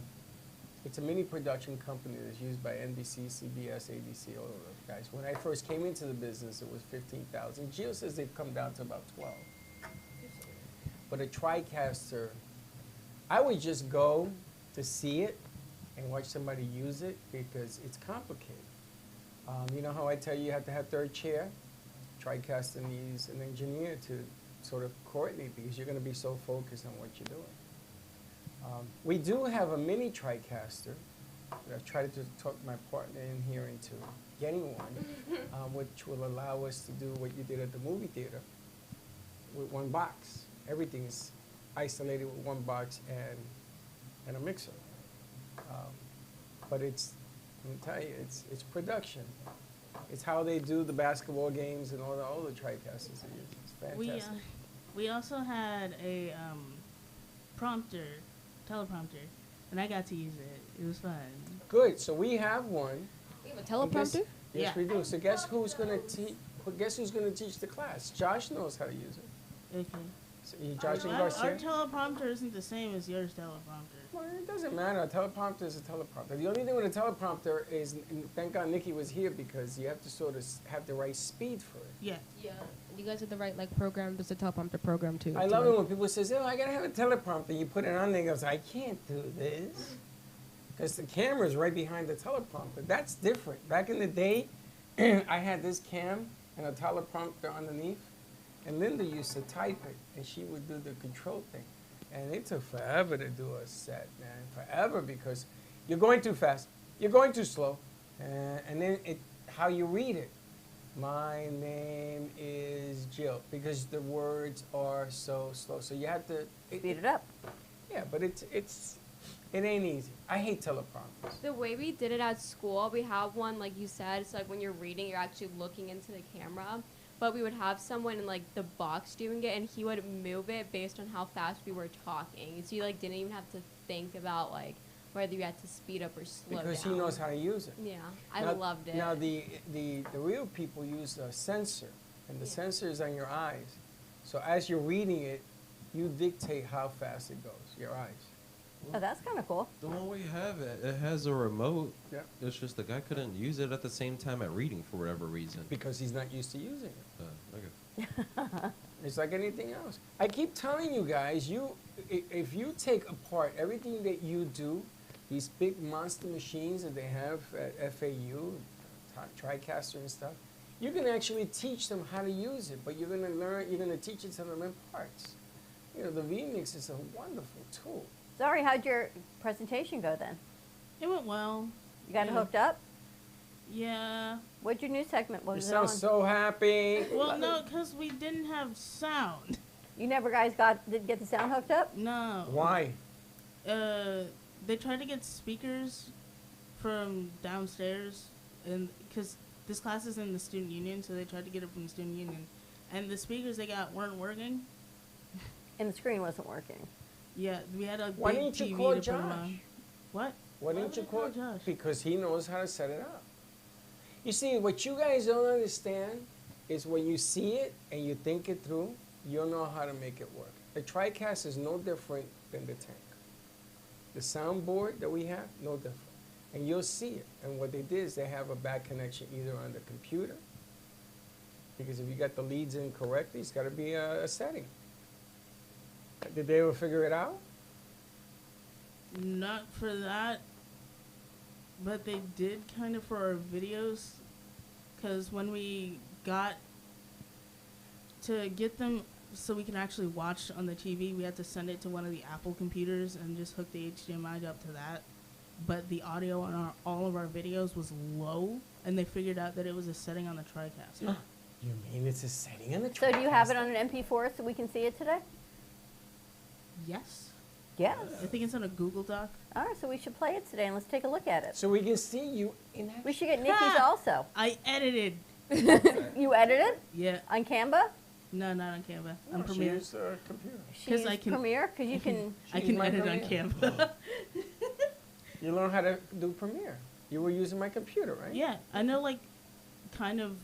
[SPEAKER 5] It's a mini production company that's used by NBC, CBS, ABC, all of those guys. When I first came into the business, it was 15,000. Gio says they've come down to about 12. But a TriCaster, I would just go to see it and watch somebody use it because it's complicated. You know how I tell you have to have third chair? TriCaster needs an engineer to sort of coordinate because you're going to be so focused on what you're doing. We do have a mini TriCaster. I've tried to talk my partner in here into getting one, which will allow us to do what you did at the movie theater with one box. Everything is isolated with one box and a mixer. But it's, let me tell you, it's production. It's how they do the basketball games and all the TriCasters they use. It's fantastic.
[SPEAKER 4] We also had a teleprompter, and I got to use it. It was fun.
[SPEAKER 5] Good. So we have one.
[SPEAKER 8] We have a
[SPEAKER 5] And guess-
[SPEAKER 8] teleprompter?
[SPEAKER 5] Yes,
[SPEAKER 4] Yeah.
[SPEAKER 5] we do. So guess who's gonna teach? Guess who's gonna teach the class? Josh knows how to use it.
[SPEAKER 4] Okay.
[SPEAKER 5] So Josh and
[SPEAKER 4] Our
[SPEAKER 5] Garcia.
[SPEAKER 4] teleprompter isn't the same as yours teleprompter.
[SPEAKER 5] Well, it doesn't matter. A teleprompter is a teleprompter. The only thing with a teleprompter is, and thank God Nikki was here because you have to sort of have the right speed for it.
[SPEAKER 4] Yeah.
[SPEAKER 8] Yeah. You guys have the right like program. There's a teleprompter program too.
[SPEAKER 5] I
[SPEAKER 8] to,
[SPEAKER 5] love it
[SPEAKER 8] like-
[SPEAKER 5] when people say, "Oh, I gotta have a teleprompter." You put it on there, and goes, "I can't do this," because the camera's right behind the teleprompter. That's different. Back in the day, I had this cam and a teleprompter underneath, and Linda used to type it, and she would do the control thing. And it took forever to do a set, man. Forever, because you're going too fast, you're going too slow, and then how you read it. My name is Jill, because the words are so slow. So you have to
[SPEAKER 2] Speed it up.
[SPEAKER 5] Yeah, but it ain't easy. I hate teleprompters.
[SPEAKER 9] The way we did it at school, we have one, like you said, it's like when you're reading, you're actually looking into the camera. But we would have someone in like the box doing it, and he would move it based on how fast we were talking. So you like didn't even have to think about like whether you had to speed up or slow
[SPEAKER 5] Because
[SPEAKER 9] down.
[SPEAKER 5] he knows how to use it.
[SPEAKER 9] Yeah, I
[SPEAKER 5] Now-
[SPEAKER 9] loved it.
[SPEAKER 5] Now the real people use a sensor, and the sensor is on your eyes. So as you're reading it, you dictate how fast it goes. Your eyes.
[SPEAKER 2] Oh, that's kind of cool.
[SPEAKER 6] The one we have, it has a remote.
[SPEAKER 5] Yep.
[SPEAKER 6] It's just the guy couldn't use it at the same time at reading for whatever reason.
[SPEAKER 5] Because he's not used to using it.
[SPEAKER 6] Okay.
[SPEAKER 5] It's like anything else. I keep telling you guys, if you take apart everything that you do, these big monster machines that they have at FAU, TriCaster and stuff, you can actually teach them how to use it, but you're gonna teach it to them in parts. You know, the vMix is a wonderful tool.
[SPEAKER 2] Sorry, how'd your presentation go then?
[SPEAKER 4] It went well.
[SPEAKER 2] You got it
[SPEAKER 4] Yeah.
[SPEAKER 2] hooked up?
[SPEAKER 4] Yeah.
[SPEAKER 2] What'd your news segment? What
[SPEAKER 5] You
[SPEAKER 2] was it
[SPEAKER 5] sound
[SPEAKER 2] on?
[SPEAKER 5] so happy.
[SPEAKER 4] Well, no, because we didn't have sound.
[SPEAKER 2] You never guys didn't get the sound hooked up?
[SPEAKER 4] No.
[SPEAKER 5] Why?
[SPEAKER 4] They tried to get speakers from downstairs, and because this class is in the student union, so they tried to get it from the student union, and the speakers they got weren't working.
[SPEAKER 2] And the screen wasn't working.
[SPEAKER 4] Yeah, we had a
[SPEAKER 5] Why
[SPEAKER 4] big
[SPEAKER 5] didn't you
[SPEAKER 4] TV
[SPEAKER 5] call
[SPEAKER 4] to put 'em
[SPEAKER 5] Josh?
[SPEAKER 4] on. What?
[SPEAKER 5] Why didn't you
[SPEAKER 4] call
[SPEAKER 5] call
[SPEAKER 4] Josh?
[SPEAKER 5] Because he knows how to set it up. You see, what you guys don't understand is when you see it and you think it through, you'll know how to make it work. The TriCast is no different than the tank. The soundboard that we have, no different. And you'll see it. And what they did is they have a back connection either on the computer Because if you got the leads in correctly, it's got to be a setting. Did they ever figure it out?
[SPEAKER 4] Not for that, but they did kind of for our videos, because when we got to get them so we can actually watch on the TV, we had to send it to one of the Apple computers and just hook the HDMI up to that. But the audio on all of our videos was low, and they figured out that it was a setting on the TriCaster.
[SPEAKER 5] You mean it's a setting in the
[SPEAKER 2] So do you have it on an MP4 so we can see it today?
[SPEAKER 4] Yes.
[SPEAKER 2] Yes.
[SPEAKER 4] I think it's on a Google Doc.
[SPEAKER 2] All right, so we should play it today and let's take a look at it.
[SPEAKER 5] So we can see you in action.
[SPEAKER 2] We should get Nikki's also.
[SPEAKER 4] I edited.
[SPEAKER 2] You edited
[SPEAKER 4] Yeah.
[SPEAKER 2] on Canva?
[SPEAKER 4] No, not on Canva. On
[SPEAKER 5] Oh, she
[SPEAKER 4] Premiere.
[SPEAKER 5] used a computer.
[SPEAKER 2] She
[SPEAKER 4] 'Cause
[SPEAKER 2] used
[SPEAKER 4] I can-
[SPEAKER 2] Premiere? Because you can.
[SPEAKER 4] I
[SPEAKER 5] She's
[SPEAKER 4] can
[SPEAKER 5] my
[SPEAKER 4] edit on
[SPEAKER 5] Premiere.
[SPEAKER 4] Canva.
[SPEAKER 5] You learn how to do Premiere. You were using my computer, right?
[SPEAKER 4] Yeah, I know like kind of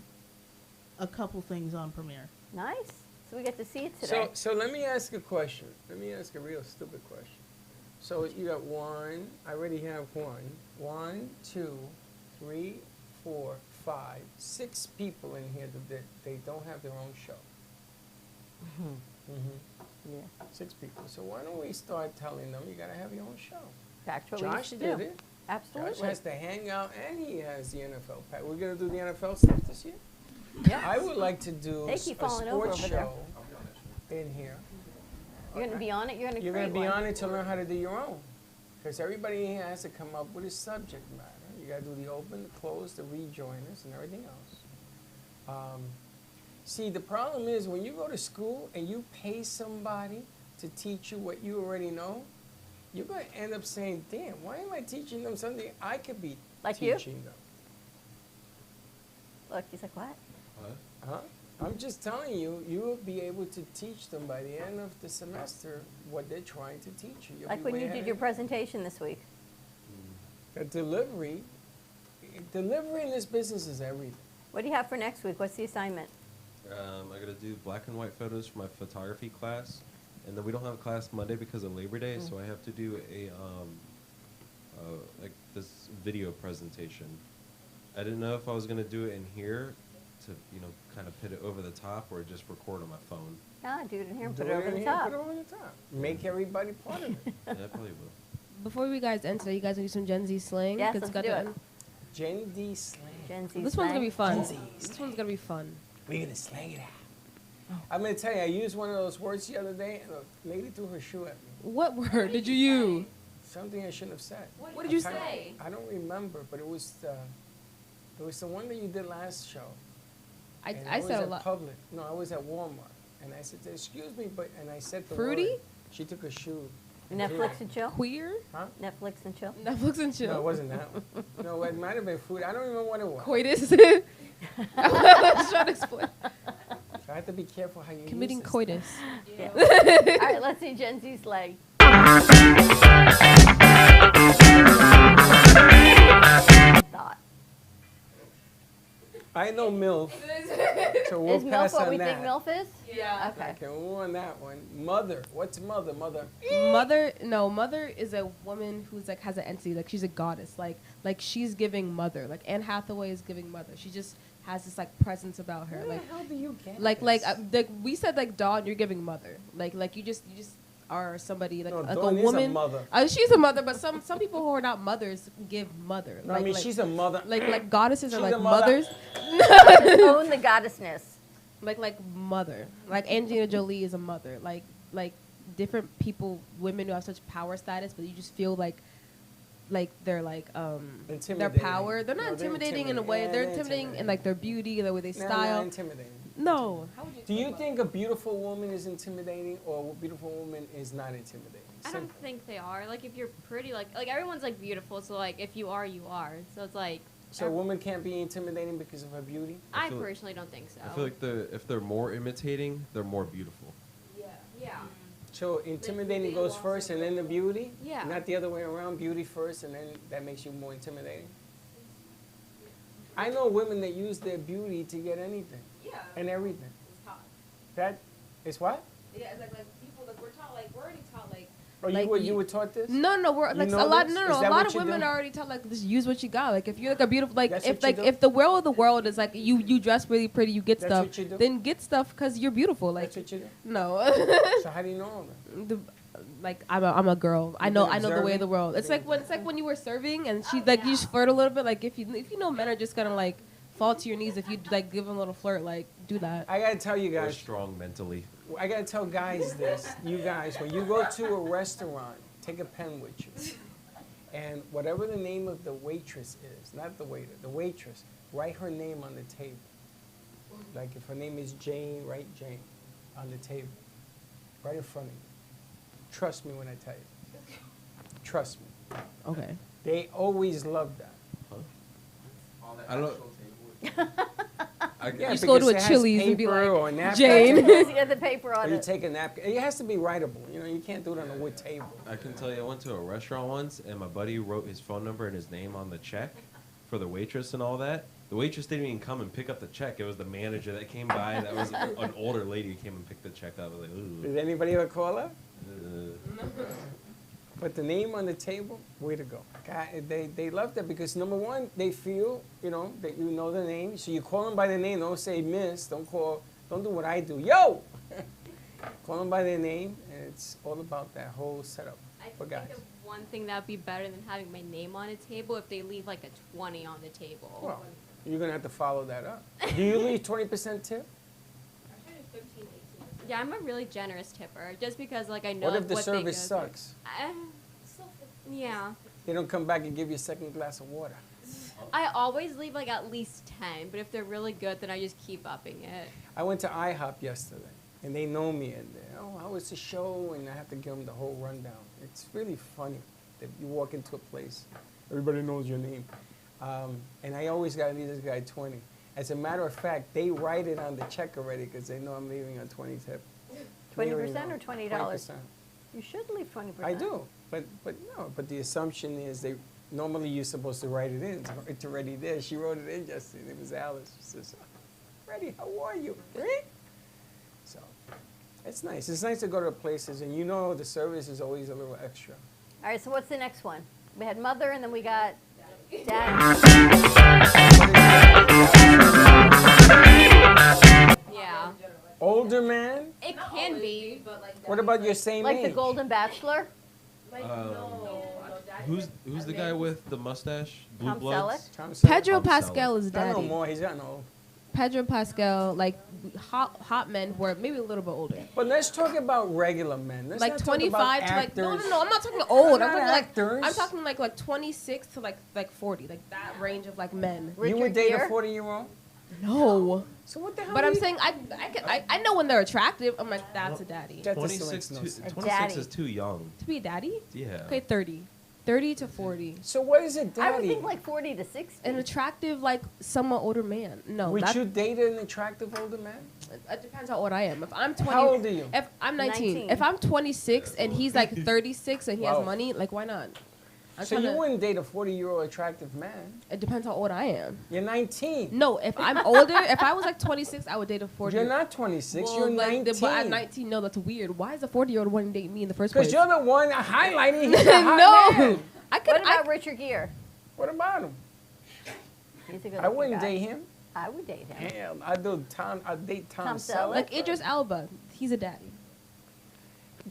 [SPEAKER 4] a couple things on Premiere.
[SPEAKER 2] Nice. So we get to see it today.
[SPEAKER 5] So let me ask a question. Let me ask a real stupid question. So you got one, I already have one. 1, 2, 3, 4, 5, 6 people in here that they don't have their own show.
[SPEAKER 2] Yeah.
[SPEAKER 5] 6 people. So why don't we start telling them you gotta have your own show?
[SPEAKER 2] Back to what we
[SPEAKER 5] Josh
[SPEAKER 2] used to
[SPEAKER 5] did
[SPEAKER 2] do.
[SPEAKER 5] it. Josh
[SPEAKER 2] Absolutely.
[SPEAKER 5] has to hang out and he has the NFL pack. We're gonna do the NFL stuff this year?
[SPEAKER 2] Yeah.
[SPEAKER 5] I would like to do
[SPEAKER 2] They
[SPEAKER 5] a
[SPEAKER 2] keep falling over
[SPEAKER 5] sports
[SPEAKER 2] over there.
[SPEAKER 5] show in here.
[SPEAKER 2] You're going to be on it? You're going to
[SPEAKER 5] You're
[SPEAKER 2] create
[SPEAKER 5] gonna be
[SPEAKER 2] one.
[SPEAKER 5] on it to learn how to do your own. Because everybody here has to come up with a subject matter. You gotta do the open, the close, the rejoiners, and everything else. See, the problem is when you go to school and you pay somebody to teach you what you already know, you're gonna end up saying, damn, why am I teaching them something I could be
[SPEAKER 2] Like you?
[SPEAKER 5] teaching them?
[SPEAKER 2] Look, he's like, what?
[SPEAKER 5] Huh? I'm just telling you, you will be able to teach them by the end of the semester what they're trying to teach you. You'll
[SPEAKER 2] Like
[SPEAKER 5] be
[SPEAKER 2] when
[SPEAKER 5] way
[SPEAKER 2] you
[SPEAKER 5] ahead
[SPEAKER 2] did
[SPEAKER 5] of
[SPEAKER 2] your
[SPEAKER 5] them.
[SPEAKER 2] presentation this week.
[SPEAKER 5] The delivery in this business is everything.
[SPEAKER 2] What do you have for next week? What's the assignment?
[SPEAKER 6] I gotta do black and white photos for my photography class, and then we don't have a class Monday because of Labor Day, so I have to do a like this video presentation. I didn't know if I was gonna do it in here to kind of put it over the top or just record on my phone.
[SPEAKER 2] Ah, do it in here and
[SPEAKER 5] Do
[SPEAKER 2] put it over
[SPEAKER 5] in
[SPEAKER 2] the
[SPEAKER 5] here,
[SPEAKER 2] top.
[SPEAKER 5] Put it over the top. Make everybody part of it.
[SPEAKER 6] Yeah, I probably will.
[SPEAKER 8] Before we guys end today, you guys want to do some Gen Z slang?
[SPEAKER 2] Yes,
[SPEAKER 8] 'Cause
[SPEAKER 2] let's
[SPEAKER 8] got
[SPEAKER 2] do
[SPEAKER 8] to
[SPEAKER 2] it.
[SPEAKER 8] end.
[SPEAKER 5] Gen D slang.
[SPEAKER 2] Gen Z
[SPEAKER 8] This one's gonna be fun.
[SPEAKER 5] Gen Z
[SPEAKER 8] This one's gonna be fun.
[SPEAKER 5] We're gonna slang it out. I'm gonna tell you, I used one of those words the other day, and a lady threw her shoe at me.
[SPEAKER 8] What word did you use?
[SPEAKER 5] Something I shouldn't have said.
[SPEAKER 9] What
[SPEAKER 8] did you
[SPEAKER 9] say?
[SPEAKER 5] I don't remember, but it was the one that you did last show. And
[SPEAKER 8] I
[SPEAKER 5] was
[SPEAKER 8] said a
[SPEAKER 5] at
[SPEAKER 8] lot.
[SPEAKER 5] Public. No, I was at Walmart, and I said, "Excuse me," and I said the
[SPEAKER 8] Fruity?
[SPEAKER 5] word. She took a shoe.
[SPEAKER 2] Netflix and chill?
[SPEAKER 8] Queer?
[SPEAKER 5] Huh?
[SPEAKER 2] Netflix and chill?
[SPEAKER 8] Netflix and chill.
[SPEAKER 5] No, it wasn't that one. No, it might have been food. I don't remember what it was.
[SPEAKER 8] Coitus. I was trying to explain.
[SPEAKER 5] So I have to be careful how you
[SPEAKER 8] Committing
[SPEAKER 5] use this.
[SPEAKER 8] coitus.
[SPEAKER 2] Yeah. All right, let's see Gen Z slang. Thought.
[SPEAKER 5] I know MILF, so we'll
[SPEAKER 2] Is MILF
[SPEAKER 5] pass
[SPEAKER 2] what
[SPEAKER 5] on
[SPEAKER 2] we
[SPEAKER 5] that.
[SPEAKER 2] think MILF is?
[SPEAKER 12] Yeah.
[SPEAKER 2] Okay.
[SPEAKER 5] Okay, we'll move on that one. Mother. What's mother? Mother.
[SPEAKER 8] Mother is a woman who's like has an entity, like she's a goddess, like she's giving mother, like Anne Hathaway is giving mother. She just has this like presence about her,
[SPEAKER 5] Where
[SPEAKER 8] like
[SPEAKER 5] the hell do you get
[SPEAKER 8] like
[SPEAKER 5] this?
[SPEAKER 8] we said like Dawn, you're giving mother, like you just are somebody like
[SPEAKER 5] No,
[SPEAKER 8] like
[SPEAKER 5] Dawn
[SPEAKER 8] a
[SPEAKER 5] is a
[SPEAKER 8] woman.
[SPEAKER 5] mother.
[SPEAKER 8] She's a mother, but some people who are not mothers give mother.
[SPEAKER 5] No, I mean, she's a mother.
[SPEAKER 8] like goddesses are
[SPEAKER 5] She's
[SPEAKER 8] like
[SPEAKER 5] a mother.
[SPEAKER 8] mothers,
[SPEAKER 2] Own the goddessness.
[SPEAKER 8] like mother. Like Angelina Jolie is a mother. Like different people, women who have such power status, but you just feel like they're like their
[SPEAKER 5] Intimidating.
[SPEAKER 8] power. They're not
[SPEAKER 5] No, they're
[SPEAKER 8] intimidating in a
[SPEAKER 5] intimidating.
[SPEAKER 8] way.
[SPEAKER 5] Yeah,
[SPEAKER 8] they're
[SPEAKER 5] they're
[SPEAKER 8] intimidating in
[SPEAKER 5] intimidating.
[SPEAKER 8] like their beauty, the way they
[SPEAKER 5] No, not
[SPEAKER 8] style.
[SPEAKER 5] intimidating.
[SPEAKER 8] No.
[SPEAKER 5] Do you think a beautiful woman is intimidating, or a beautiful woman is not intimidating?
[SPEAKER 9] I don't
[SPEAKER 5] Simple.
[SPEAKER 9] think they are. Like if you're pretty, like everyone's like beautiful. So like if you are, you are. So it's like
[SPEAKER 5] So a woman can't be intimidating because of her beauty?
[SPEAKER 9] I
[SPEAKER 6] feel-
[SPEAKER 9] personally don't think so.
[SPEAKER 6] I feel like if they're more imitating, they're more beautiful.
[SPEAKER 9] Yeah.
[SPEAKER 5] So intimidating goes first and then the beauty?
[SPEAKER 9] Yeah.
[SPEAKER 5] Not the other way around, beauty first and then that makes you more intimidating? I know women that use their beauty to get anything
[SPEAKER 12] Yeah.
[SPEAKER 5] and everything.
[SPEAKER 12] It's hot.
[SPEAKER 5] That is what?
[SPEAKER 12] Yeah, it's like people like we're already taught like
[SPEAKER 5] Or
[SPEAKER 8] Like,
[SPEAKER 5] you were taught this?
[SPEAKER 8] No, we're like
[SPEAKER 5] know
[SPEAKER 8] a lot.
[SPEAKER 5] this?
[SPEAKER 8] No,
[SPEAKER 5] Is
[SPEAKER 8] no, a
[SPEAKER 5] that
[SPEAKER 8] lot
[SPEAKER 5] what
[SPEAKER 8] of
[SPEAKER 5] you
[SPEAKER 8] women
[SPEAKER 5] do?
[SPEAKER 8] are already taught like just use what you got. Like if you're like a beautiful, like
[SPEAKER 5] That's
[SPEAKER 8] if
[SPEAKER 5] what you
[SPEAKER 8] like
[SPEAKER 5] do?
[SPEAKER 8] if the world of the world is like you dress really pretty, you get
[SPEAKER 5] That's
[SPEAKER 8] stuff.
[SPEAKER 5] what you do?
[SPEAKER 8] Then get stuff because you're beautiful. Like
[SPEAKER 5] That's what you do?
[SPEAKER 8] no,
[SPEAKER 5] So how do you know all that?
[SPEAKER 8] like I'm a girl. I
[SPEAKER 5] You've
[SPEAKER 8] know
[SPEAKER 5] been
[SPEAKER 8] the way of
[SPEAKER 5] observing?
[SPEAKER 8] the world. It's like when you were serving and she like you just flirt a little bit. Like if you know men are just gonna like fall to your knees if you like give them a little flirt. Like do that.
[SPEAKER 5] I gotta tell you
[SPEAKER 6] We're
[SPEAKER 5] guys,
[SPEAKER 6] strong mentally.
[SPEAKER 5] I gotta tell guys this. You guys, when you go to a restaurant, take a pen with you. And whatever the name of the waitress is, not the waiter, the waitress, write her name on the table. Like if her name is Jane, write Jane on the table. Right in front of you. Trust me when I tell you. Trust me.
[SPEAKER 8] Okay.
[SPEAKER 5] They always love that.
[SPEAKER 6] I don't. I,
[SPEAKER 5] Yeah,
[SPEAKER 8] just go to
[SPEAKER 5] because
[SPEAKER 8] a
[SPEAKER 5] it has
[SPEAKER 8] Chili's and be
[SPEAKER 5] paper
[SPEAKER 8] like,
[SPEAKER 5] or a napkin.
[SPEAKER 8] Jane.
[SPEAKER 2] You get the paper
[SPEAKER 5] Or
[SPEAKER 2] on
[SPEAKER 5] you
[SPEAKER 2] it.
[SPEAKER 5] take a napkin. It has to be writable. You know, you can't do it on a wood table.
[SPEAKER 6] I can tell you, I went to a restaurant once, and my buddy wrote his phone number and his name on the check for the waitress and all that. The waitress didn't even come and pick up the check. It was the manager that came by. That was an older lady who came and picked the check up. I was like, ooh.
[SPEAKER 5] Did anybody ever call her?
[SPEAKER 6] Uh,
[SPEAKER 5] But the name on the table, way to go. God, they love that because number one, they feel, you know, that you know the name. So you call them by their name. Don't say miss. Don't do what I do. Yo! Call them by their name, and it's all about that whole setup
[SPEAKER 9] I
[SPEAKER 5] for
[SPEAKER 9] can
[SPEAKER 5] guys.
[SPEAKER 9] think of one thing that would be better than having my name on a table if they leave like a 20 on the table.
[SPEAKER 5] Well, you're going to have to follow that up. Do you leave 20% tip?
[SPEAKER 9] Yeah, I'm a really generous tipper, just because like I know
[SPEAKER 5] What
[SPEAKER 9] like,
[SPEAKER 5] if the
[SPEAKER 9] what they
[SPEAKER 5] service
[SPEAKER 9] go through.
[SPEAKER 5] sucks?
[SPEAKER 9] Yeah.
[SPEAKER 5] They don't come back and give you a second glass of water.
[SPEAKER 9] I always leave like at least 10, but if they're really good, then I just keep upping it.
[SPEAKER 5] I went to IHOP yesterday, and they know me, and oh, how was the show? And I have to give them the whole rundown. It's really funny that you walk into a place, everybody knows your name, and I always got to leave this guy 20. As a matter of fact, they write it on the check already because they know I'm leaving a 20 tip. They already
[SPEAKER 2] 20%
[SPEAKER 5] know.
[SPEAKER 2] or $20?
[SPEAKER 5] 20%.
[SPEAKER 2] You should leave 20%.
[SPEAKER 5] I do, but no. But the assumption is they normally you're supposed to write it in. It's already there. She wrote it in yesterday. It was Alice. She says, "Freddie, how are you?" So it's nice. It's nice to go to places, and you know the service is always a little extra.
[SPEAKER 2] All right, so what's the next one? We had mother, and then we got dad.
[SPEAKER 9] Yeah.
[SPEAKER 5] Older man.
[SPEAKER 9] It can be, but like
[SPEAKER 5] What about your same
[SPEAKER 2] Like
[SPEAKER 5] age?
[SPEAKER 2] the Golden Bachelor?
[SPEAKER 6] Who's the guy with the mustache? Blue
[SPEAKER 2] Tom
[SPEAKER 6] Bloods?
[SPEAKER 5] Tom Selleck.
[SPEAKER 8] Pedro
[SPEAKER 6] Tom
[SPEAKER 8] Pascal
[SPEAKER 6] Selleck.
[SPEAKER 8] is
[SPEAKER 5] Not no
[SPEAKER 8] daddy.
[SPEAKER 5] more. He's gotten old.
[SPEAKER 8] Pedro Pascal, like hot men who are maybe a little bit older.
[SPEAKER 5] But let's talk about regular men. Let's
[SPEAKER 8] Like
[SPEAKER 5] not talk about
[SPEAKER 8] 25 to like no,
[SPEAKER 5] actors.
[SPEAKER 8] I'm not talking old.
[SPEAKER 5] They're
[SPEAKER 8] I'm talking
[SPEAKER 5] not
[SPEAKER 8] like
[SPEAKER 5] actors.
[SPEAKER 8] I'm talking like 26 to like 40, like that range of like men.
[SPEAKER 5] You
[SPEAKER 2] Richard
[SPEAKER 5] would date
[SPEAKER 2] Gere?
[SPEAKER 5] a 40-year-old?
[SPEAKER 8] No,
[SPEAKER 5] So what the hell?
[SPEAKER 8] but
[SPEAKER 5] are
[SPEAKER 8] I'm
[SPEAKER 5] you-
[SPEAKER 8] saying I know when they're attractive. I'm like that's a daddy.
[SPEAKER 5] That just
[SPEAKER 6] 26,
[SPEAKER 5] makes no sense.
[SPEAKER 6] 26
[SPEAKER 2] daddy.
[SPEAKER 6] is too young.
[SPEAKER 8] To be a daddy?
[SPEAKER 6] Yeah.
[SPEAKER 8] Okay, 30 to 40.
[SPEAKER 5] So what is it,
[SPEAKER 2] I would
[SPEAKER 5] daddy?
[SPEAKER 2] think like 40 to 60.
[SPEAKER 8] An attractive, like somewhat older man. No,
[SPEAKER 5] Would
[SPEAKER 8] that
[SPEAKER 5] you date an attractive older man?
[SPEAKER 8] it depends how old I am. If I'm 20,
[SPEAKER 5] How old are you?
[SPEAKER 8] If I'm 19,
[SPEAKER 2] 19.
[SPEAKER 8] if I'm 26 and he's like 36 and he
[SPEAKER 5] Wow.
[SPEAKER 8] has money, like why not? I'm
[SPEAKER 5] So you
[SPEAKER 8] tryna-
[SPEAKER 5] wouldn't date a 40-year-old attractive man.
[SPEAKER 8] It depends how old I am.
[SPEAKER 5] You're 19.
[SPEAKER 8] No, if I'm older, if I was like 26, I would date a 40.
[SPEAKER 5] You're not 26.
[SPEAKER 8] Well,
[SPEAKER 5] you're
[SPEAKER 8] like,
[SPEAKER 5] 19.
[SPEAKER 8] But at 19, no, that's weird. Why is a 40-year-old wanting to date me in the first
[SPEAKER 5] Because
[SPEAKER 8] place?
[SPEAKER 5] you're the one highlighting. He's a hot
[SPEAKER 8] No.
[SPEAKER 5] man.
[SPEAKER 8] I could.
[SPEAKER 2] What about Richard Gere?
[SPEAKER 5] What about him?
[SPEAKER 2] He's a good
[SPEAKER 5] I wouldn't date him.
[SPEAKER 2] I would date him.
[SPEAKER 5] Hell, I'd date Tom
[SPEAKER 2] Tom
[SPEAKER 5] Selleck.
[SPEAKER 2] Selleck.
[SPEAKER 8] like Idris Elba. He's a daddy.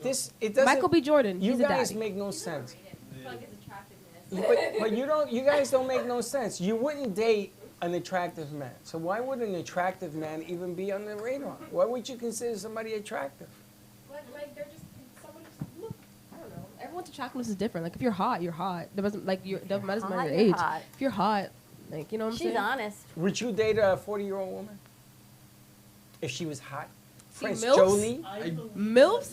[SPEAKER 5] It doesn't.
[SPEAKER 8] Michael B. Jordan.
[SPEAKER 5] You
[SPEAKER 8] He's a
[SPEAKER 5] guys
[SPEAKER 8] daddy.
[SPEAKER 5] make no sense.
[SPEAKER 9] like his attractiveness.
[SPEAKER 5] But you guys don't make no sense. You wouldn't date an attractive man. So why would an attractive man even be on the radar? Why would you consider somebody attractive?
[SPEAKER 8] Like they're just somebody just look. I don't know. Everyone's attractiveness is different. Like if you're hot, you're hot. That doesn't like you. Doesn't matter
[SPEAKER 2] hot,
[SPEAKER 8] your
[SPEAKER 2] you're
[SPEAKER 8] age.
[SPEAKER 2] hot.
[SPEAKER 8] If you're hot, like you know what I'm
[SPEAKER 2] She's
[SPEAKER 8] saying.
[SPEAKER 2] honest.
[SPEAKER 5] Would you date a 40-year-old woman? If she was hot?
[SPEAKER 8] See,
[SPEAKER 5] Prince
[SPEAKER 8] milfs?
[SPEAKER 5] Jolie?
[SPEAKER 8] MILFs?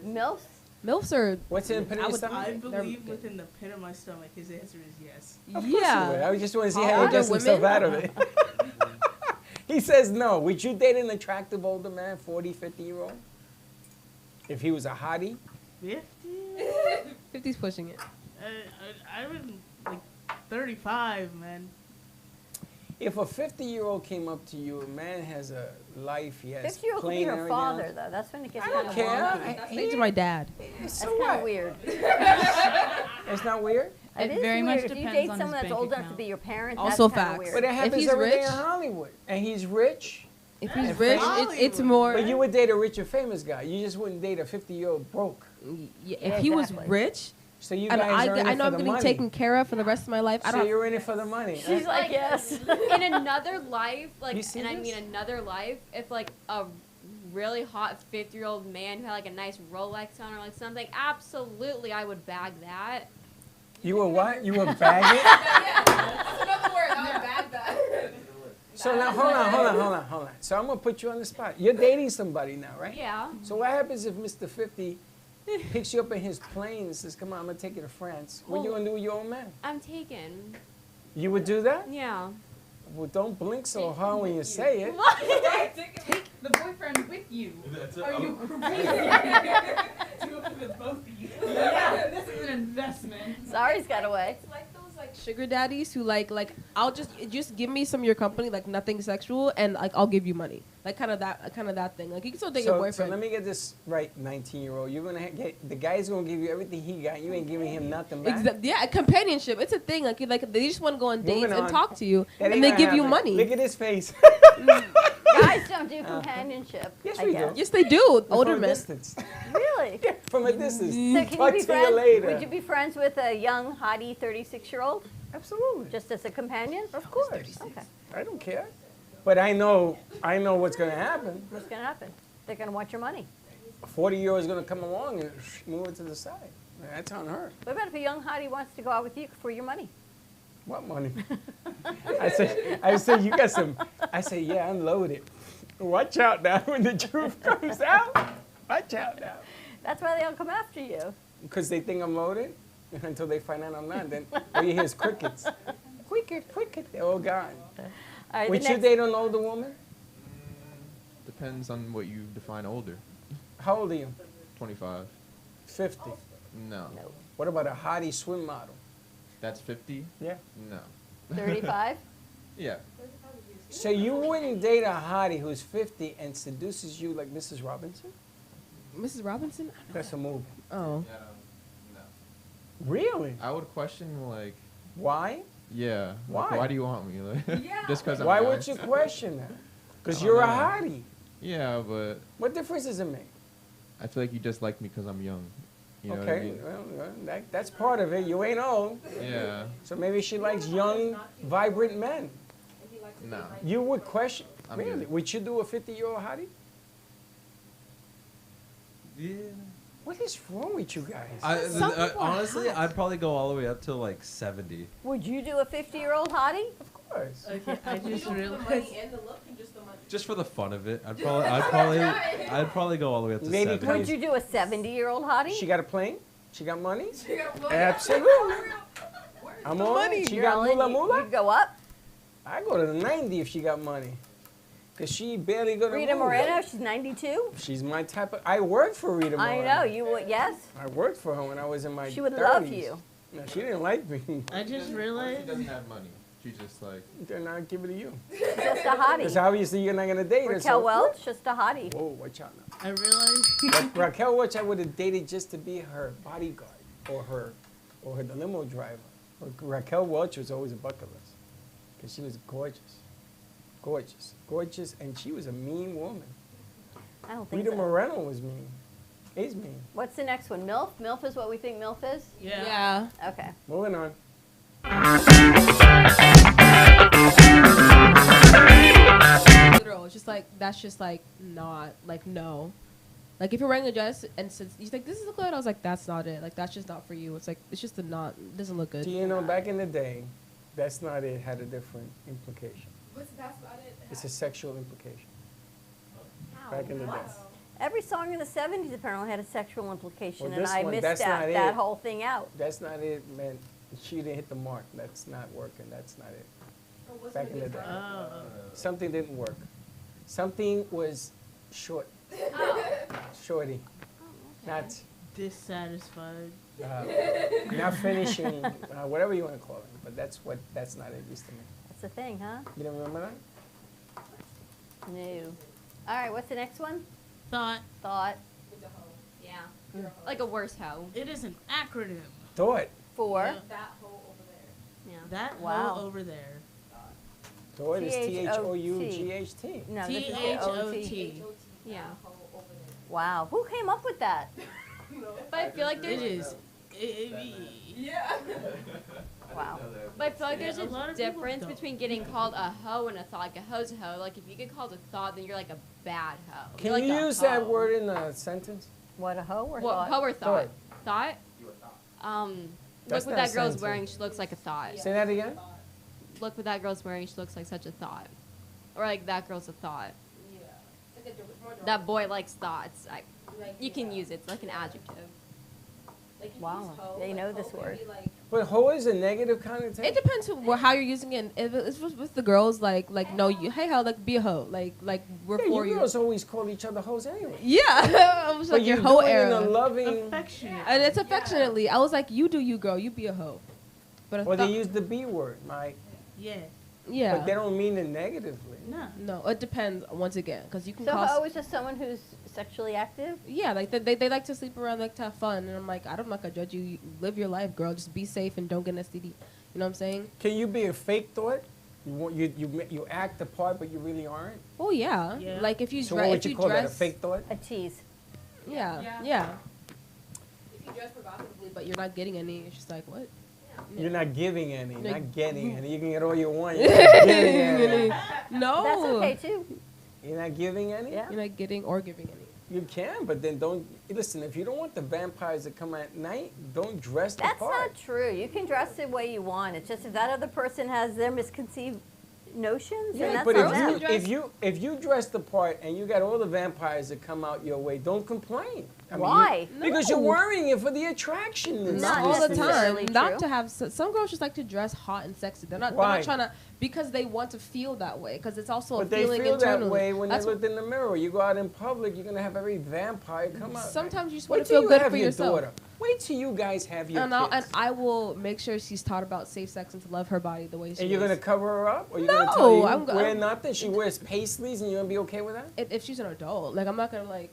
[SPEAKER 2] MILFs?
[SPEAKER 8] MILFs are.
[SPEAKER 5] What's in the pit of
[SPEAKER 8] I
[SPEAKER 5] your
[SPEAKER 8] would-
[SPEAKER 5] stomach?
[SPEAKER 10] I
[SPEAKER 8] They're
[SPEAKER 10] believe
[SPEAKER 8] good.
[SPEAKER 10] within the pit of my stomach, his answer is yes.
[SPEAKER 5] Of course you would.
[SPEAKER 8] Yeah.
[SPEAKER 5] I just want to see
[SPEAKER 8] All
[SPEAKER 5] how he
[SPEAKER 8] other
[SPEAKER 5] gets himself
[SPEAKER 8] women?
[SPEAKER 5] out of it. He says no. Would you date an attractive older man, 40, 50-year-old? If he was a hottie?
[SPEAKER 10] 50?
[SPEAKER 8] 50's pushing it.
[SPEAKER 10] I would like 35, man.
[SPEAKER 5] If a 50-year-old came up to you, a man has a life, he has
[SPEAKER 2] 50-year-old could be
[SPEAKER 5] plane
[SPEAKER 2] her
[SPEAKER 5] and everything
[SPEAKER 2] father,
[SPEAKER 5] else.
[SPEAKER 2] though. That's when it gets
[SPEAKER 5] I
[SPEAKER 2] kind
[SPEAKER 5] don't
[SPEAKER 2] of
[SPEAKER 5] care.
[SPEAKER 2] wonky.
[SPEAKER 8] Speak to my dad.
[SPEAKER 2] That's
[SPEAKER 5] So
[SPEAKER 2] kind
[SPEAKER 5] what?
[SPEAKER 2] of weird.
[SPEAKER 5] It's not weird?
[SPEAKER 2] It is
[SPEAKER 12] very much
[SPEAKER 2] weird. If you
[SPEAKER 12] depends
[SPEAKER 2] date
[SPEAKER 12] on
[SPEAKER 2] someone
[SPEAKER 12] his
[SPEAKER 2] that's
[SPEAKER 12] bank
[SPEAKER 2] old enough to
[SPEAKER 12] account.
[SPEAKER 2] be your parent,
[SPEAKER 8] Also
[SPEAKER 2] that's kind of
[SPEAKER 8] facts.
[SPEAKER 5] But
[SPEAKER 2] weird.
[SPEAKER 5] it happens
[SPEAKER 8] he's
[SPEAKER 5] every day in
[SPEAKER 8] rich-
[SPEAKER 5] Hollywood. And he's rich.
[SPEAKER 8] If he's
[SPEAKER 5] And
[SPEAKER 8] rich,
[SPEAKER 5] famous.
[SPEAKER 8] it's more.
[SPEAKER 5] But you would date a rich or famous guy. You just wouldn't date a 50-year-old broke.
[SPEAKER 8] Yeah,
[SPEAKER 2] Yeah,
[SPEAKER 8] if he was
[SPEAKER 2] exactly.
[SPEAKER 8] rich,
[SPEAKER 5] So you
[SPEAKER 8] and
[SPEAKER 5] guys are in
[SPEAKER 8] I
[SPEAKER 5] it
[SPEAKER 8] know
[SPEAKER 5] for
[SPEAKER 8] I'm
[SPEAKER 5] the
[SPEAKER 8] getting
[SPEAKER 5] money.
[SPEAKER 8] taken care of for the rest of my life. I
[SPEAKER 5] So
[SPEAKER 8] don't.
[SPEAKER 5] you're in it for the money.
[SPEAKER 2] She's like,
[SPEAKER 9] Like,
[SPEAKER 2] yes.
[SPEAKER 9] In another life, like,
[SPEAKER 5] You see
[SPEAKER 9] and I
[SPEAKER 5] this?
[SPEAKER 9] mean another life, if like a really hot 50-year-old man who had like a nice Rolex on or like something, absolutely I would bag that.
[SPEAKER 5] You were what? You were bagging?
[SPEAKER 7] That's another word. I would bag that.
[SPEAKER 5] So now, hold on. So I'm going to put you on the spot. You're dating somebody now, right?
[SPEAKER 9] Yeah.
[SPEAKER 5] So what happens if Mr. 50 picks you up in his plane and says, come on, I'm going to take you to France? What you
[SPEAKER 9] Well-
[SPEAKER 5] going to do with your old man?
[SPEAKER 9] I'm taken.
[SPEAKER 5] You would do that?
[SPEAKER 9] Yeah.
[SPEAKER 5] Well, don't blink so hard when you say it.
[SPEAKER 12] Take the boyfriend with you. Are you crazy? To go with both of you. Yeah, this is an investment.
[SPEAKER 2] Sorry's got away.
[SPEAKER 12] It's like those like
[SPEAKER 8] Sugar daddies who like I'll just give me some of your company, like nothing sexual, and like I'll give you money, like kind of that thing. Like you can still date your
[SPEAKER 5] So
[SPEAKER 8] boyfriend.
[SPEAKER 5] let me get this right, 19-year-old. You're going to get, the guy's going to give you everything he got. You ain't giving him nothing back.
[SPEAKER 8] Yeah, companionship. It's a thing. Like they just want to go on dates
[SPEAKER 5] Moving
[SPEAKER 8] and
[SPEAKER 5] on.
[SPEAKER 8] talk to you,
[SPEAKER 5] That ain't
[SPEAKER 8] and they
[SPEAKER 5] gonna
[SPEAKER 8] give you
[SPEAKER 5] happen.
[SPEAKER 8] money.
[SPEAKER 5] Look at his face.
[SPEAKER 2] Guys don't do companionship.
[SPEAKER 5] Yes,
[SPEAKER 2] I
[SPEAKER 5] we
[SPEAKER 2] guess.
[SPEAKER 5] do.
[SPEAKER 8] Yes, they do. Older
[SPEAKER 5] From a
[SPEAKER 8] men.
[SPEAKER 5] distance.
[SPEAKER 2] Really?
[SPEAKER 5] Yeah, from a distance.
[SPEAKER 2] So can
[SPEAKER 5] Talk
[SPEAKER 2] you be
[SPEAKER 5] to
[SPEAKER 2] friends?
[SPEAKER 5] you later.
[SPEAKER 2] Would you be friends with a young, hottie 36-year-old
[SPEAKER 5] Absolutely.
[SPEAKER 2] just as a companion?
[SPEAKER 5] Of course.
[SPEAKER 2] Okay.
[SPEAKER 5] I don't care. But I know what's going to happen.
[SPEAKER 2] What's going to happen? They're going to want your money.
[SPEAKER 5] A 40-year-old is going to come along and move it to the side. That's on her.
[SPEAKER 2] What about if a young hottie wants to go out with you for your money?
[SPEAKER 5] What money? I say, you got some. I say, yeah, I'm loaded. Watch out now when the truth comes out. Watch out now.
[SPEAKER 2] That's why they all come after you.
[SPEAKER 5] Because they think I'm loaded until they find out I'm not. Then all you hear is crickets. Cricket, they're all gone.
[SPEAKER 2] All right,
[SPEAKER 5] Would
[SPEAKER 2] the
[SPEAKER 5] you
[SPEAKER 2] next,
[SPEAKER 5] date an older woman?
[SPEAKER 11] Depends on what you define older.
[SPEAKER 5] How old are you?
[SPEAKER 11] 25.
[SPEAKER 5] 50.
[SPEAKER 11] No.
[SPEAKER 2] No.
[SPEAKER 5] What about a hottie swim model?
[SPEAKER 11] That's 50?
[SPEAKER 5] Yeah.
[SPEAKER 11] No.
[SPEAKER 2] 35?
[SPEAKER 11] Yeah.
[SPEAKER 5] So you wouldn't date a hottie who's 50 and seduces you like Mrs. Robinson?
[SPEAKER 8] Mrs. Robinson.
[SPEAKER 5] That's a movie.
[SPEAKER 8] Oh.
[SPEAKER 11] Yeah, no.
[SPEAKER 5] Really?
[SPEAKER 11] I would question, like,
[SPEAKER 5] Why?
[SPEAKER 11] yeah. like,
[SPEAKER 5] Why?
[SPEAKER 11] why do you want me? Like, just because I'm
[SPEAKER 5] Why
[SPEAKER 11] young?
[SPEAKER 5] would you question that? Because
[SPEAKER 11] I
[SPEAKER 5] you're a
[SPEAKER 11] don't know.
[SPEAKER 5] hottie.
[SPEAKER 11] Yeah, but
[SPEAKER 5] What difference does it make?
[SPEAKER 11] I feel like you just like me because I'm young. You know
[SPEAKER 5] Okay,
[SPEAKER 11] what
[SPEAKER 5] well, that's part of it. You ain't old.
[SPEAKER 11] I mean? Yeah.
[SPEAKER 5] So maybe she likes young, vibrant men.
[SPEAKER 11] No.
[SPEAKER 5] You would question,
[SPEAKER 11] I'm
[SPEAKER 5] really?
[SPEAKER 11] good.
[SPEAKER 5] Would you do a 50-year-old hottie?
[SPEAKER 6] Yeah.
[SPEAKER 5] What is wrong with you guys?
[SPEAKER 2] Some people are
[SPEAKER 6] Honestly,
[SPEAKER 2] hot.
[SPEAKER 6] I'd probably go all the way up to like 70.
[SPEAKER 2] Would you do a 50-year-old hottie?
[SPEAKER 5] Of course.
[SPEAKER 4] Okay, I just realized.
[SPEAKER 7] and the look and just the money.
[SPEAKER 6] Just for the fun of it, I'd probably go all the way up to
[SPEAKER 5] Lady
[SPEAKER 6] 70.
[SPEAKER 2] Would you do a 70-year-old hottie?
[SPEAKER 5] She got a plane? She got money?
[SPEAKER 7] You got money.
[SPEAKER 5] Absolutely. I'm on it. She got
[SPEAKER 2] Girl,
[SPEAKER 5] moolah
[SPEAKER 2] you-
[SPEAKER 5] moolah?
[SPEAKER 2] You'd go up.
[SPEAKER 5] I go to the 90 if she got money. Because she barely gonna
[SPEAKER 2] Rita
[SPEAKER 5] move.
[SPEAKER 2] Moreno, she's 92.
[SPEAKER 5] She's my type of, I worked for Rita
[SPEAKER 2] I
[SPEAKER 5] Moreno.
[SPEAKER 2] know, you would, yes.
[SPEAKER 5] I worked for her when I was in my
[SPEAKER 2] She would
[SPEAKER 5] 30s.
[SPEAKER 2] love you.
[SPEAKER 5] No, she didn't like me.
[SPEAKER 4] I just
[SPEAKER 11] She
[SPEAKER 4] realized.
[SPEAKER 11] doesn't have money. She's just like,
[SPEAKER 5] Then I'll give it to you.
[SPEAKER 2] She's just a
[SPEAKER 5] Because
[SPEAKER 2] hottie.
[SPEAKER 5] obviously you're not going to date her.
[SPEAKER 2] Raquel
[SPEAKER 5] so-
[SPEAKER 2] Welch, just a hottie.
[SPEAKER 5] Whoa, watch out now.
[SPEAKER 4] I realized.
[SPEAKER 5] Raquel Welch, I would have dated just to be her bodyguard or the limo driver. Raquel Welch was always a bucket list because she was gorgeous, and she was a mean woman.
[SPEAKER 2] I don't think
[SPEAKER 5] Rita
[SPEAKER 2] so.
[SPEAKER 5] Moreno was mean. Is mean.
[SPEAKER 2] What's the next one? MILF? MILF is what we think MILF is?
[SPEAKER 4] Yeah.
[SPEAKER 2] Okay.
[SPEAKER 5] Moving on.
[SPEAKER 8] Literal. It's just like that's just like not like no. Like if you're wearing a dress and since you're like this is good, I was like that's not it. Like that's just not for you. It's like it's just a not. It doesn't look good.
[SPEAKER 5] Do you know back in the day, that's not it had a different implication.
[SPEAKER 7] What's that's about it?
[SPEAKER 5] It's a sexual implication. Back in the day.
[SPEAKER 2] Every song in the 70s apparently had a sexual implication,
[SPEAKER 5] Well,
[SPEAKER 2] and
[SPEAKER 5] this
[SPEAKER 2] I
[SPEAKER 5] one,
[SPEAKER 2] missed
[SPEAKER 5] that's not
[SPEAKER 2] that
[SPEAKER 5] it.
[SPEAKER 2] whole thing out.
[SPEAKER 5] That's not it, man. She didn't hit the mark. That's not working. That's not it. Back in the day.
[SPEAKER 4] Oh.
[SPEAKER 5] Something didn't work. Something was short. Shorty. Not,
[SPEAKER 4] Dissatisfied.
[SPEAKER 5] not finishing, whatever you want to call it. But that's not it, at least to me.
[SPEAKER 2] It's a thing, huh?
[SPEAKER 5] You don't remember that?
[SPEAKER 2] No. All right, what's the next one?
[SPEAKER 4] Thought.
[SPEAKER 2] Thought.
[SPEAKER 9] Yeah. Like a worse hoe.
[SPEAKER 4] It is an acronym.
[SPEAKER 5] Thought.
[SPEAKER 2] For.
[SPEAKER 4] Yeah.
[SPEAKER 12] That hole over there.
[SPEAKER 9] Yeah.
[SPEAKER 4] That
[SPEAKER 2] Wow.
[SPEAKER 4] hole over there.
[SPEAKER 5] Thought is
[SPEAKER 2] T-H-O-T.
[SPEAKER 5] T-H-O-U-G-H-T.
[SPEAKER 2] No, this is
[SPEAKER 4] T-H-O-T.
[SPEAKER 9] Yeah.
[SPEAKER 2] Wow. Who came up with that?
[SPEAKER 9] But I feel like
[SPEAKER 4] It
[SPEAKER 9] there's
[SPEAKER 4] is.
[SPEAKER 12] Yeah.
[SPEAKER 2] Wow.
[SPEAKER 9] But I feel like there's
[SPEAKER 4] Yeah, a
[SPEAKER 9] a
[SPEAKER 4] lot of people
[SPEAKER 9] difference
[SPEAKER 4] don't.
[SPEAKER 9] between getting called a hoe and a thought. Like a hoe's a hoe. Like if you get called a thought, then you're like a bad hoe.
[SPEAKER 5] Can
[SPEAKER 9] You're like
[SPEAKER 5] you
[SPEAKER 9] a
[SPEAKER 5] use that
[SPEAKER 9] hoe.
[SPEAKER 5] word in a sentence?
[SPEAKER 2] What, a hoe or
[SPEAKER 9] What,
[SPEAKER 2] thought?
[SPEAKER 9] hoe or thought?
[SPEAKER 5] Thought.
[SPEAKER 9] Thought?
[SPEAKER 5] That's
[SPEAKER 9] Look what
[SPEAKER 5] not a
[SPEAKER 9] that girl's
[SPEAKER 5] sentence.
[SPEAKER 9] wearing. She looks like a thought.
[SPEAKER 5] Say that again?
[SPEAKER 9] Look what that girl's wearing. She looks like such a thought. Or like that girl's a thought.
[SPEAKER 12] Yeah. It's like a more
[SPEAKER 9] That boy likes thoughts. You can use it. It's like an adjective.
[SPEAKER 12] Like you
[SPEAKER 2] Wow,
[SPEAKER 12] use hoe,
[SPEAKER 2] they
[SPEAKER 12] like
[SPEAKER 2] know
[SPEAKER 12] hoe
[SPEAKER 2] this
[SPEAKER 12] could
[SPEAKER 2] word.
[SPEAKER 12] be like
[SPEAKER 5] But hoe is a negative connotation.
[SPEAKER 8] It depends how you're using it. If it's with the girls, like no, you hey hoe, like be a hoe, like we're
[SPEAKER 5] Yeah,
[SPEAKER 8] for
[SPEAKER 5] you
[SPEAKER 8] you.
[SPEAKER 5] girls always call each other hoes anyway.
[SPEAKER 8] Yeah, I was
[SPEAKER 5] But
[SPEAKER 8] like your
[SPEAKER 5] you
[SPEAKER 8] hoe
[SPEAKER 5] do it in a
[SPEAKER 8] era,
[SPEAKER 5] loving,
[SPEAKER 4] Affectionate.
[SPEAKER 8] and it's affectionately. I was like, you do you, girl, you be a hoe. But a
[SPEAKER 5] or they
[SPEAKER 8] thou-
[SPEAKER 5] use the B word, Mike.
[SPEAKER 4] Yeah.
[SPEAKER 8] yeah,
[SPEAKER 5] But they don't mean it negatively.
[SPEAKER 4] No.
[SPEAKER 8] no, it depends once again, because you can
[SPEAKER 2] So
[SPEAKER 8] call.
[SPEAKER 2] hoe is just someone who's sexually active?
[SPEAKER 8] Yeah, like they like to sleep around, like to have fun, and I'm like, I'm not gonna judge you. You live your life, girl. Just be safe and don't get an STD. You know what I'm saying?
[SPEAKER 5] Can you be a fake thought? You act the part, but you really aren't.
[SPEAKER 8] Oh yeah.
[SPEAKER 4] Yeah.
[SPEAKER 8] Like if you
[SPEAKER 5] So what would
[SPEAKER 8] if
[SPEAKER 5] you
[SPEAKER 8] you
[SPEAKER 5] call
[SPEAKER 8] dress,
[SPEAKER 5] that? A fake thought?
[SPEAKER 2] A tease.
[SPEAKER 8] Yeah,
[SPEAKER 12] Yeah.
[SPEAKER 8] yeah. If you dress provocatively, but you're not getting any, it's just like what?
[SPEAKER 5] You're not giving any,
[SPEAKER 8] Like-
[SPEAKER 5] not getting any. You can get all you want. You're not giving any.
[SPEAKER 8] No.
[SPEAKER 2] That's okay too.
[SPEAKER 5] You're not giving any?
[SPEAKER 2] Yeah.
[SPEAKER 8] You're not getting or giving any.
[SPEAKER 5] You can, but then don't listen. If you don't want the vampires to come at night, don't dress the
[SPEAKER 2] That's
[SPEAKER 5] part.
[SPEAKER 2] not true. You can dress the way you want. It's just if that other person has their misconceived notions, then
[SPEAKER 5] Yeah,
[SPEAKER 2] that's
[SPEAKER 5] but
[SPEAKER 2] on them.
[SPEAKER 5] if you dress the part and you got all the vampires that come out your way, don't complain. I mean,
[SPEAKER 2] Why?
[SPEAKER 5] because you're
[SPEAKER 8] No.
[SPEAKER 5] worrying it for the attraction. and
[SPEAKER 2] Not
[SPEAKER 8] Not all the
[SPEAKER 5] stuff.
[SPEAKER 2] necessarily
[SPEAKER 8] time. Not
[SPEAKER 2] true.
[SPEAKER 8] to have some girls just like to dress hot and sexy. They're
[SPEAKER 5] Why?
[SPEAKER 8] not trying to because they want to feel that way because it's also
[SPEAKER 5] But
[SPEAKER 8] a
[SPEAKER 5] they
[SPEAKER 8] feeling
[SPEAKER 5] feel
[SPEAKER 8] internally.
[SPEAKER 5] that way when they
[SPEAKER 8] That's
[SPEAKER 5] look in the mirror. You go out in public, you're gonna have every vampire come out.
[SPEAKER 8] Sometimes you just
[SPEAKER 5] Wait
[SPEAKER 8] want to
[SPEAKER 5] till
[SPEAKER 8] feel
[SPEAKER 5] you
[SPEAKER 8] good
[SPEAKER 5] have
[SPEAKER 8] for
[SPEAKER 5] your
[SPEAKER 8] yourself.
[SPEAKER 5] daughter. Wait till you guys have your
[SPEAKER 8] And
[SPEAKER 5] kids.
[SPEAKER 8] I will make sure she's taught about safe sex and to love her body the way she
[SPEAKER 5] And you're
[SPEAKER 8] is.
[SPEAKER 5] gonna cover her up, or you're
[SPEAKER 8] No,
[SPEAKER 5] gonna tell her you
[SPEAKER 8] I'm go-
[SPEAKER 5] wear
[SPEAKER 8] I'm-
[SPEAKER 5] nothing? She wears paisleys, and you're gonna be okay with that?
[SPEAKER 8] If she's an adult, like I'm not gonna like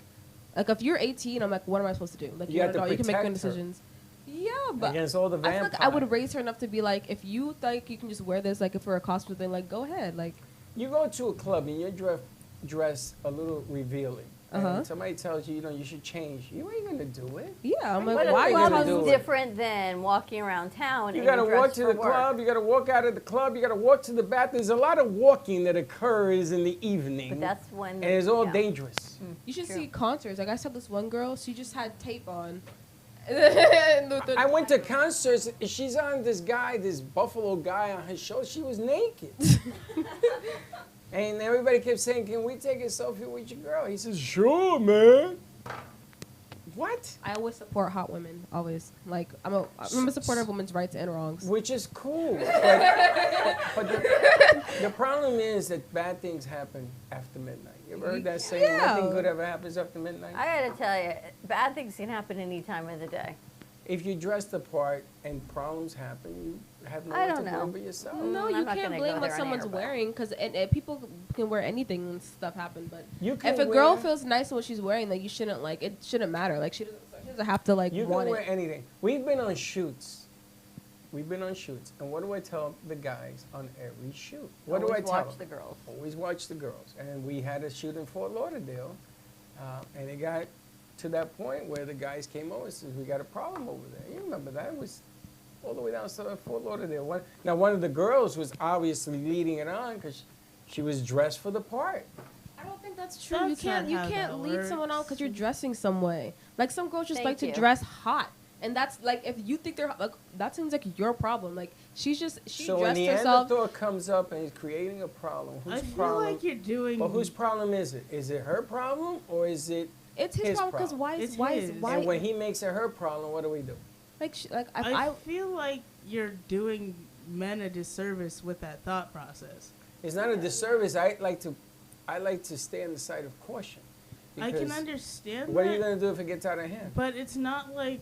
[SPEAKER 8] if you're 18, I'm like, what am I supposed to do? Like
[SPEAKER 5] You
[SPEAKER 8] you're
[SPEAKER 5] have
[SPEAKER 8] an
[SPEAKER 5] to
[SPEAKER 8] adult, you can make your own
[SPEAKER 5] protect her.
[SPEAKER 8] decisions. Yeah, but
[SPEAKER 5] Against all the
[SPEAKER 8] I feel
[SPEAKER 5] vampires.
[SPEAKER 8] like I would raise her enough to be like, if you think you can just wear this, like if for a costume thing, like go ahead, like
[SPEAKER 5] You go to a club and your dress a little revealing.
[SPEAKER 8] Uh-huh.
[SPEAKER 5] And somebody tells you, you should change. You ain't gonna do it.
[SPEAKER 8] yeah, I'm like,
[SPEAKER 2] But
[SPEAKER 8] why
[SPEAKER 2] a
[SPEAKER 8] are you
[SPEAKER 5] gonna
[SPEAKER 2] club
[SPEAKER 5] do
[SPEAKER 2] is
[SPEAKER 5] it?
[SPEAKER 2] different than walking around town.
[SPEAKER 5] You
[SPEAKER 2] and
[SPEAKER 5] gotta
[SPEAKER 2] you're
[SPEAKER 5] walk
[SPEAKER 2] dressed
[SPEAKER 5] to
[SPEAKER 2] for
[SPEAKER 5] the
[SPEAKER 2] work.
[SPEAKER 5] club. You gotta walk out of the club. You gotta walk to the bathroom. There's a lot of walking that occurs in the evening,
[SPEAKER 2] But that's when.
[SPEAKER 5] and it's all
[SPEAKER 2] yeah.
[SPEAKER 5] dangerous.
[SPEAKER 8] You should
[SPEAKER 2] True.
[SPEAKER 8] see concerts. Like I saw this one girl, she just had tape on.
[SPEAKER 5] I went to concerts. She's on this buffalo guy on her show. She was naked. And everybody kept saying, "Can we take a selfie with your girl?" He says, "Sure, man." What?
[SPEAKER 8] I always support hot women. Always, like I'm a supporter of women's rights and wrongs.
[SPEAKER 5] Which is cool. But the problem is that bad things happen after midnight. You ever heard that saying?
[SPEAKER 8] Yeah.
[SPEAKER 5] Nothing good ever happens after midnight?
[SPEAKER 2] I gotta tell you, bad things can happen any time of the day.
[SPEAKER 5] If you dress the part and problems happen, you have no
[SPEAKER 2] I
[SPEAKER 5] one
[SPEAKER 2] don't
[SPEAKER 5] to
[SPEAKER 2] know.
[SPEAKER 5] blame but yourself.
[SPEAKER 8] No,
[SPEAKER 2] I'm
[SPEAKER 8] you
[SPEAKER 2] not
[SPEAKER 8] can't
[SPEAKER 2] gonna
[SPEAKER 8] blame
[SPEAKER 2] go
[SPEAKER 8] what
[SPEAKER 2] there on
[SPEAKER 8] someone's
[SPEAKER 2] air, but-
[SPEAKER 8] wearing because people can wear anything when stuff happen. But
[SPEAKER 5] You can
[SPEAKER 8] if a girl
[SPEAKER 5] wear-
[SPEAKER 8] feels nice in what she's wearing, like you shouldn't like it. Shouldn't matter. Like she doesn't have to like
[SPEAKER 5] You
[SPEAKER 8] want
[SPEAKER 5] can wear
[SPEAKER 8] it.
[SPEAKER 5] anything. We've been on shoots. And what do I tell the guys on every shoot? What do I
[SPEAKER 2] Always
[SPEAKER 5] tell
[SPEAKER 2] watch
[SPEAKER 5] them?
[SPEAKER 2] the girls.
[SPEAKER 5] Always watch the girls. And we had a shoot in Fort Lauderdale, and it got to that point where the guys came over and said, "We got a problem over there." You remember that? It was all the way down to Fort Lauderdale. One of the girls was obviously leading it on because she was dressed for the part.
[SPEAKER 8] I don't think that's true.
[SPEAKER 4] That's
[SPEAKER 8] you
[SPEAKER 4] not how
[SPEAKER 8] can't
[SPEAKER 4] that
[SPEAKER 8] lead someone on
[SPEAKER 4] works.
[SPEAKER 8] because you're dressing some way. Like some girls just
[SPEAKER 2] Thank
[SPEAKER 8] like
[SPEAKER 2] you.
[SPEAKER 8] to dress hot. And that's like if you think they're hot, like that seems like your problem. Like she
[SPEAKER 5] So when
[SPEAKER 8] dressed
[SPEAKER 5] the
[SPEAKER 8] herself.
[SPEAKER 5] Neanderthal comes up and is creating a problem,
[SPEAKER 4] I
[SPEAKER 5] whose
[SPEAKER 4] feel
[SPEAKER 5] problem?
[SPEAKER 4] like you're doing.
[SPEAKER 5] But whose problem is it? Is it her problem or is it?
[SPEAKER 8] It's his
[SPEAKER 5] his
[SPEAKER 8] problem because
[SPEAKER 5] problem.
[SPEAKER 8] why is
[SPEAKER 4] It's
[SPEAKER 8] why is
[SPEAKER 4] his.
[SPEAKER 8] why
[SPEAKER 5] And when he makes it her problem, what do we do?
[SPEAKER 8] like
[SPEAKER 4] I feel like you're doing men a disservice with that thought process.
[SPEAKER 5] It's not a disservice. I like to stay on the side of caution.
[SPEAKER 4] I can
[SPEAKER 5] Because
[SPEAKER 4] understand
[SPEAKER 5] What
[SPEAKER 4] that,
[SPEAKER 5] are you going to do if it gets out of hand?
[SPEAKER 4] but it's not like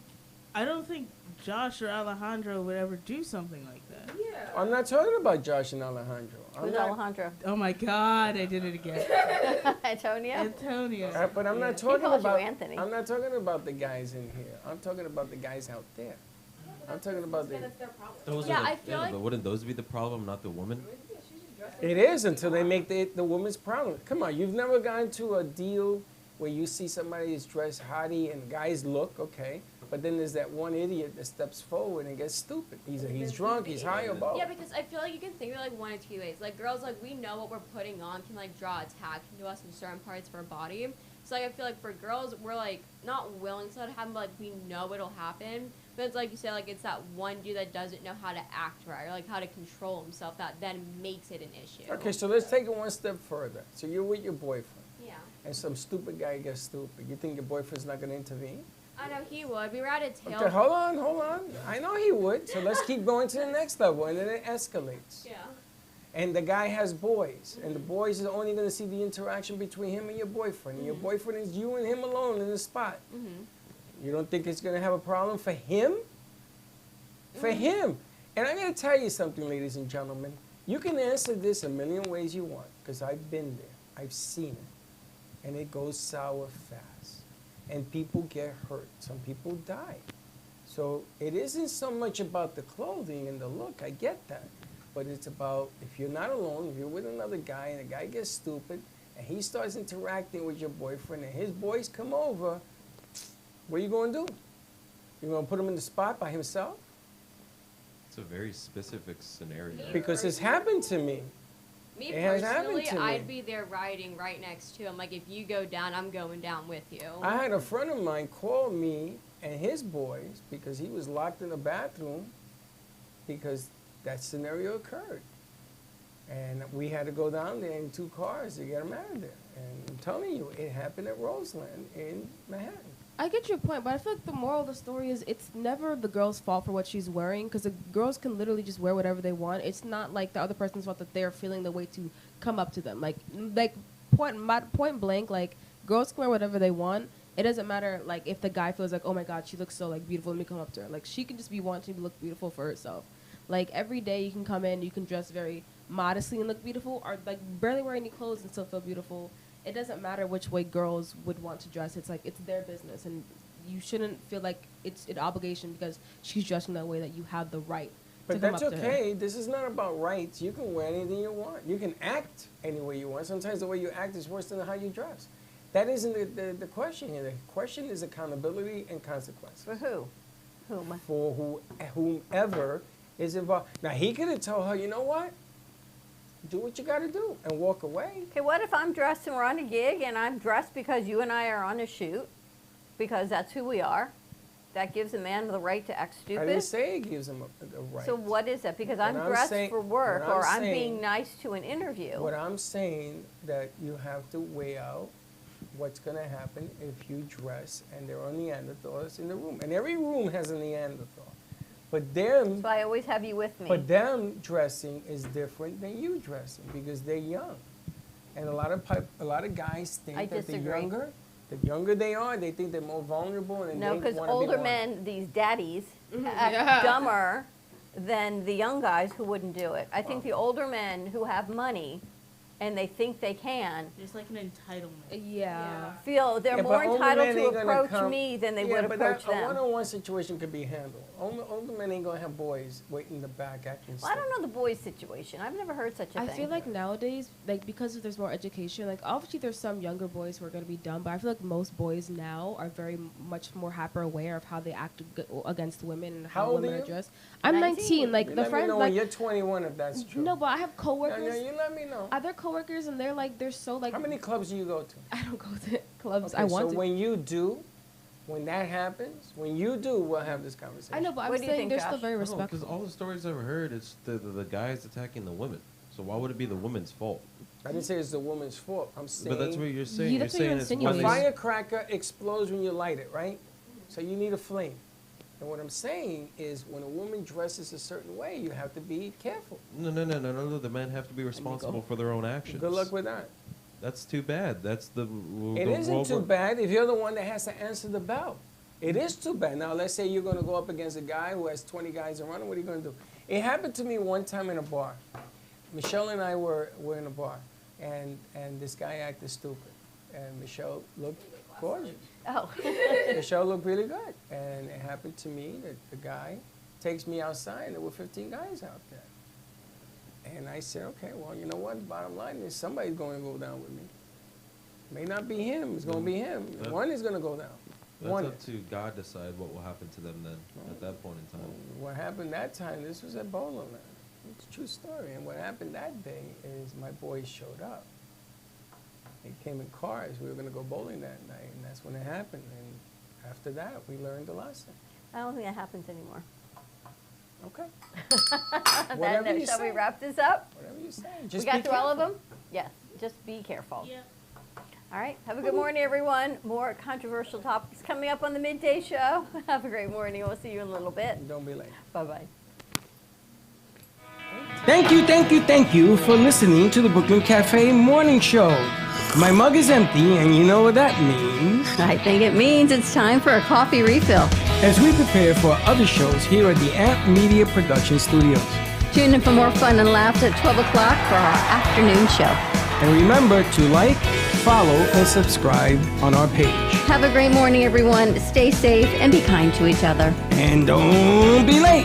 [SPEAKER 4] I don't think Josh or Alejandro would ever do something like that.
[SPEAKER 5] I'm not talking about Josh and Alejandro. I'm
[SPEAKER 2] Who's
[SPEAKER 5] not,
[SPEAKER 2] Alejandro?
[SPEAKER 4] Oh my God, I did it again.
[SPEAKER 2] Antonio?
[SPEAKER 4] Antonio.
[SPEAKER 5] but I'm not
[SPEAKER 2] He
[SPEAKER 5] talking
[SPEAKER 2] calls you
[SPEAKER 5] about.
[SPEAKER 2] Anthony.
[SPEAKER 5] I'm not talking about the guys in here. I'm talking about the guys out there. I'm talking about the.
[SPEAKER 7] That's their problem.
[SPEAKER 6] Those
[SPEAKER 9] Yeah,
[SPEAKER 6] are the,
[SPEAKER 9] I feel like-
[SPEAKER 6] but wouldn't those be the problem, not the woman?
[SPEAKER 5] It is until they make the woman's problem. Come on, you've never gone to a deal where you see somebody is dressed hottie and guys look okay, but then there's that one idiot that steps forward and gets stupid. He's drunk, he's high or both.
[SPEAKER 9] Yeah, because I feel like you can think of it like one of two ways. Like girls, like we know what we're putting on can like draw attention to us in certain parts of our body. So like I feel like for girls, we're like not willing to let it happen, but like we know it'll happen. But it's like you say, like it's that one dude that doesn't know how to act right or like how to control himself that then makes it an issue.
[SPEAKER 5] Okay, so let's take it one step further. So you're with your boyfriend,
[SPEAKER 9] Yeah.
[SPEAKER 5] and some stupid guy gets stupid. You think your boyfriend's not gonna intervene?
[SPEAKER 9] I know he would. We were at a tail.
[SPEAKER 5] Okay, hold on. I know he would. So let's keep going to the next level, and then it escalates.
[SPEAKER 9] Yeah.
[SPEAKER 5] And the guy has boys, and the boys are only going to see the interaction between him and your boyfriend. And your boyfriend is you and him alone in the spot. You don't think it's going to have a problem for him? For him. And I'm going to tell you something, ladies and gentlemen. You can answer this a million ways you want, because I've been there. I've seen it. And it goes sour fast. And people get hurt. Some people die. So it isn't so much about the clothing and the look. I get that. But it's about if you're not alone, if you're with another guy and the guy gets stupid and he starts interacting with your boyfriend and his boys come over, what are you going to do? You're going to put him in the spot by himself?
[SPEAKER 6] It's a very specific scenario.
[SPEAKER 5] Because it's happened to me.
[SPEAKER 9] Me
[SPEAKER 5] It has
[SPEAKER 9] personally,
[SPEAKER 5] happened to me.
[SPEAKER 9] I'd be there riding right next to him. Like if you go down, I'm going down with you.
[SPEAKER 5] I had a friend of mine call me and his boys because he was locked in the bathroom because that scenario occurred. And we had to go down there in 2 cars to get him out of there. And I'm telling you, it happened at Roseland in Manhattan.
[SPEAKER 8] I get your point, but I feel like the moral of the story is it's never the girl's fault for what she's wearing, because the girls can literally just wear whatever they want. It's not like the other person's fault that they're feeling the way to come up to them. Like point blank, like girls can wear whatever they want. It doesn't matter like if the guy feels like, oh my God, she looks so like beautiful, let me come up to her. Like she can just be wanting to look beautiful for herself. Like every day you can come in, you can dress very modestly and look beautiful, or like barely wear any clothes and still feel beautiful. It doesn't matter which way girls would want to dress. It's like it's their business, and you shouldn't feel like it's an obligation because she's dressing that way that you have the right to
[SPEAKER 5] But
[SPEAKER 8] come
[SPEAKER 5] that's
[SPEAKER 8] up to her.
[SPEAKER 5] okay. This is not about rights. You can wear anything you want. You can act any way you want. Sometimes the way you act is worse than how you dress. That isn't the question here. The question is accountability and consequences.
[SPEAKER 2] For who? Whom?
[SPEAKER 5] For whomever is involved. Now, he could have told her, you know what? Do what you got to do and walk away.
[SPEAKER 2] Okay, what if I'm dressed and we're on a gig and I'm dressed because you and I are on a shoot, because that's who we are? That gives a man the right to act
[SPEAKER 5] I
[SPEAKER 2] stupid?
[SPEAKER 5] didn't say it gives him a right.
[SPEAKER 2] So what is that? Because
[SPEAKER 5] What
[SPEAKER 2] I'm
[SPEAKER 5] I'm
[SPEAKER 2] dressed
[SPEAKER 5] saying-
[SPEAKER 2] for work,
[SPEAKER 5] what I'm
[SPEAKER 2] or I'm
[SPEAKER 5] saying-
[SPEAKER 2] being nice to an interview.
[SPEAKER 5] What I'm saying that you have to weigh out what's going to happen if you dress and there are Neanderthals in the room. And every room has a Neanderthal. But them,
[SPEAKER 2] So I always have you with me.
[SPEAKER 5] but them dressing is different than you dressing because they're young. And a lot of guys think
[SPEAKER 2] I
[SPEAKER 5] that
[SPEAKER 2] disagree.
[SPEAKER 5] the younger they are, they think they're more vulnerable and
[SPEAKER 2] No,
[SPEAKER 5] they
[SPEAKER 2] because
[SPEAKER 5] want to be
[SPEAKER 2] older
[SPEAKER 5] wanted.
[SPEAKER 2] men, these daddies, act
[SPEAKER 8] Yeah.
[SPEAKER 2] dumber than the young guys who wouldn't do it. I think the older men who have money and they think they can
[SPEAKER 4] There's like an entitlement.
[SPEAKER 8] Yeah.
[SPEAKER 2] feel they're
[SPEAKER 5] Yeah,
[SPEAKER 2] more
[SPEAKER 5] but older
[SPEAKER 2] entitled
[SPEAKER 5] men
[SPEAKER 2] to
[SPEAKER 5] ain't gonna
[SPEAKER 2] approach
[SPEAKER 5] come-
[SPEAKER 2] me than they
[SPEAKER 5] Yeah,
[SPEAKER 2] would
[SPEAKER 5] but
[SPEAKER 2] approach
[SPEAKER 5] that, a
[SPEAKER 2] them.
[SPEAKER 5] one-on-one situation could be handled. Older men ain't gonna have boys waiting in the back acting
[SPEAKER 2] Well, I don't know the boys' situation. I've never heard such a
[SPEAKER 8] I
[SPEAKER 2] thing.
[SPEAKER 8] feel like nowadays, like because there's more education, like obviously there's some younger boys who are going to be dumb, but I feel like most boys now are very much more hyper aware of how they act against women and
[SPEAKER 5] How
[SPEAKER 8] how,
[SPEAKER 5] old
[SPEAKER 8] women
[SPEAKER 5] are
[SPEAKER 8] are
[SPEAKER 5] you?
[SPEAKER 8] dressed. I'm 19. Like
[SPEAKER 5] You
[SPEAKER 8] the
[SPEAKER 5] let me
[SPEAKER 8] friends,
[SPEAKER 5] know when
[SPEAKER 8] like
[SPEAKER 5] you're 21 if that's true.
[SPEAKER 8] no, but I have
[SPEAKER 5] No,
[SPEAKER 8] coworkers.
[SPEAKER 5] you let me know.
[SPEAKER 8] Other coworkers, and they're so like.
[SPEAKER 5] How many clubs do you go to?
[SPEAKER 8] I don't go to clubs.
[SPEAKER 5] Okay,
[SPEAKER 8] I want
[SPEAKER 5] so
[SPEAKER 8] to.
[SPEAKER 5] when you do, when that happens, when you do, we'll have this conversation.
[SPEAKER 8] I know, but I'm
[SPEAKER 2] What do you
[SPEAKER 8] saying
[SPEAKER 2] think,
[SPEAKER 8] they're still
[SPEAKER 2] Josh?
[SPEAKER 8] very
[SPEAKER 6] Because
[SPEAKER 8] respectful.
[SPEAKER 6] all the stories I've heard, it's the guys attacking the women. So why would it be the woman's fault?
[SPEAKER 5] I didn't say it's the woman's fault. I'm saying
[SPEAKER 6] But that's what you're saying.
[SPEAKER 8] Yeah,
[SPEAKER 6] You're
[SPEAKER 8] that's what you're
[SPEAKER 6] saying it's
[SPEAKER 5] a
[SPEAKER 8] insinuating.
[SPEAKER 6] women's.
[SPEAKER 5] firecracker explodes when you light it, right? So you need a flame. And what I'm saying is when a woman dresses a certain way, you have to be careful.
[SPEAKER 6] No. The men have to be responsible for their own actions.
[SPEAKER 5] Good luck with that.
[SPEAKER 6] That's too bad. That's the.
[SPEAKER 5] It
[SPEAKER 6] the
[SPEAKER 5] isn't
[SPEAKER 6] world
[SPEAKER 5] too
[SPEAKER 6] we're-
[SPEAKER 5] bad if you're the one that has to answer the bell. It is too bad. Now, let's say you're going to go up against a guy who has 20 guys around him. What are you going to do? It happened to me one time in a bar. Michelle and I were in a bar, and this guy acted stupid, and Michelle looked gorgeous.
[SPEAKER 2] Oh.
[SPEAKER 5] Michelle looked really good, and it happened to me that the guy takes me outside, and there were 15 guys out there. And I said, okay, well, you know what? The bottom line is somebody's going to go down with me. May not be him. It's going to be him.
[SPEAKER 6] That-
[SPEAKER 5] One is going to go down.
[SPEAKER 6] That's
[SPEAKER 5] One
[SPEAKER 6] up
[SPEAKER 5] is.
[SPEAKER 6] to God decide what will happen to them then at that point in time.
[SPEAKER 5] What happened that time, this was at Bowling Land. It's a true story. And what happened that day is my boys showed up. They came in cars. We were going to go bowling that night, and that's when it happened. And after that, we learned a lesson.
[SPEAKER 2] I don't think that happens anymore.
[SPEAKER 5] Okay.
[SPEAKER 2] Then,
[SPEAKER 5] Whatever you
[SPEAKER 2] shall we
[SPEAKER 5] say.
[SPEAKER 2] wrap this up?
[SPEAKER 5] Whatever you say.
[SPEAKER 2] We
[SPEAKER 5] Just
[SPEAKER 2] got
[SPEAKER 5] be
[SPEAKER 2] through all of
[SPEAKER 5] careful.
[SPEAKER 2] them? Yes. Just be careful.
[SPEAKER 4] Yeah.
[SPEAKER 2] All right. Have a good morning, everyone. More controversial topics coming up on the midday show. Have a great morning. We'll see you in a little bit.
[SPEAKER 5] And don't be late.
[SPEAKER 2] Bye-bye.
[SPEAKER 3] Thank you for listening to the Brooklyn Cafe Morning Show. My mug is empty, and you know what that means.
[SPEAKER 2] I think it means it's time for a coffee refill.
[SPEAKER 3] As we prepare for other shows here at the Amp Media Production Studios.
[SPEAKER 2] Tune in for more fun and laughs at 12 o'clock for our afternoon show.
[SPEAKER 3] And remember to like, follow, and subscribe on our page.
[SPEAKER 2] Have a great morning, everyone. Stay safe and be kind to each other.
[SPEAKER 3] And don't be late.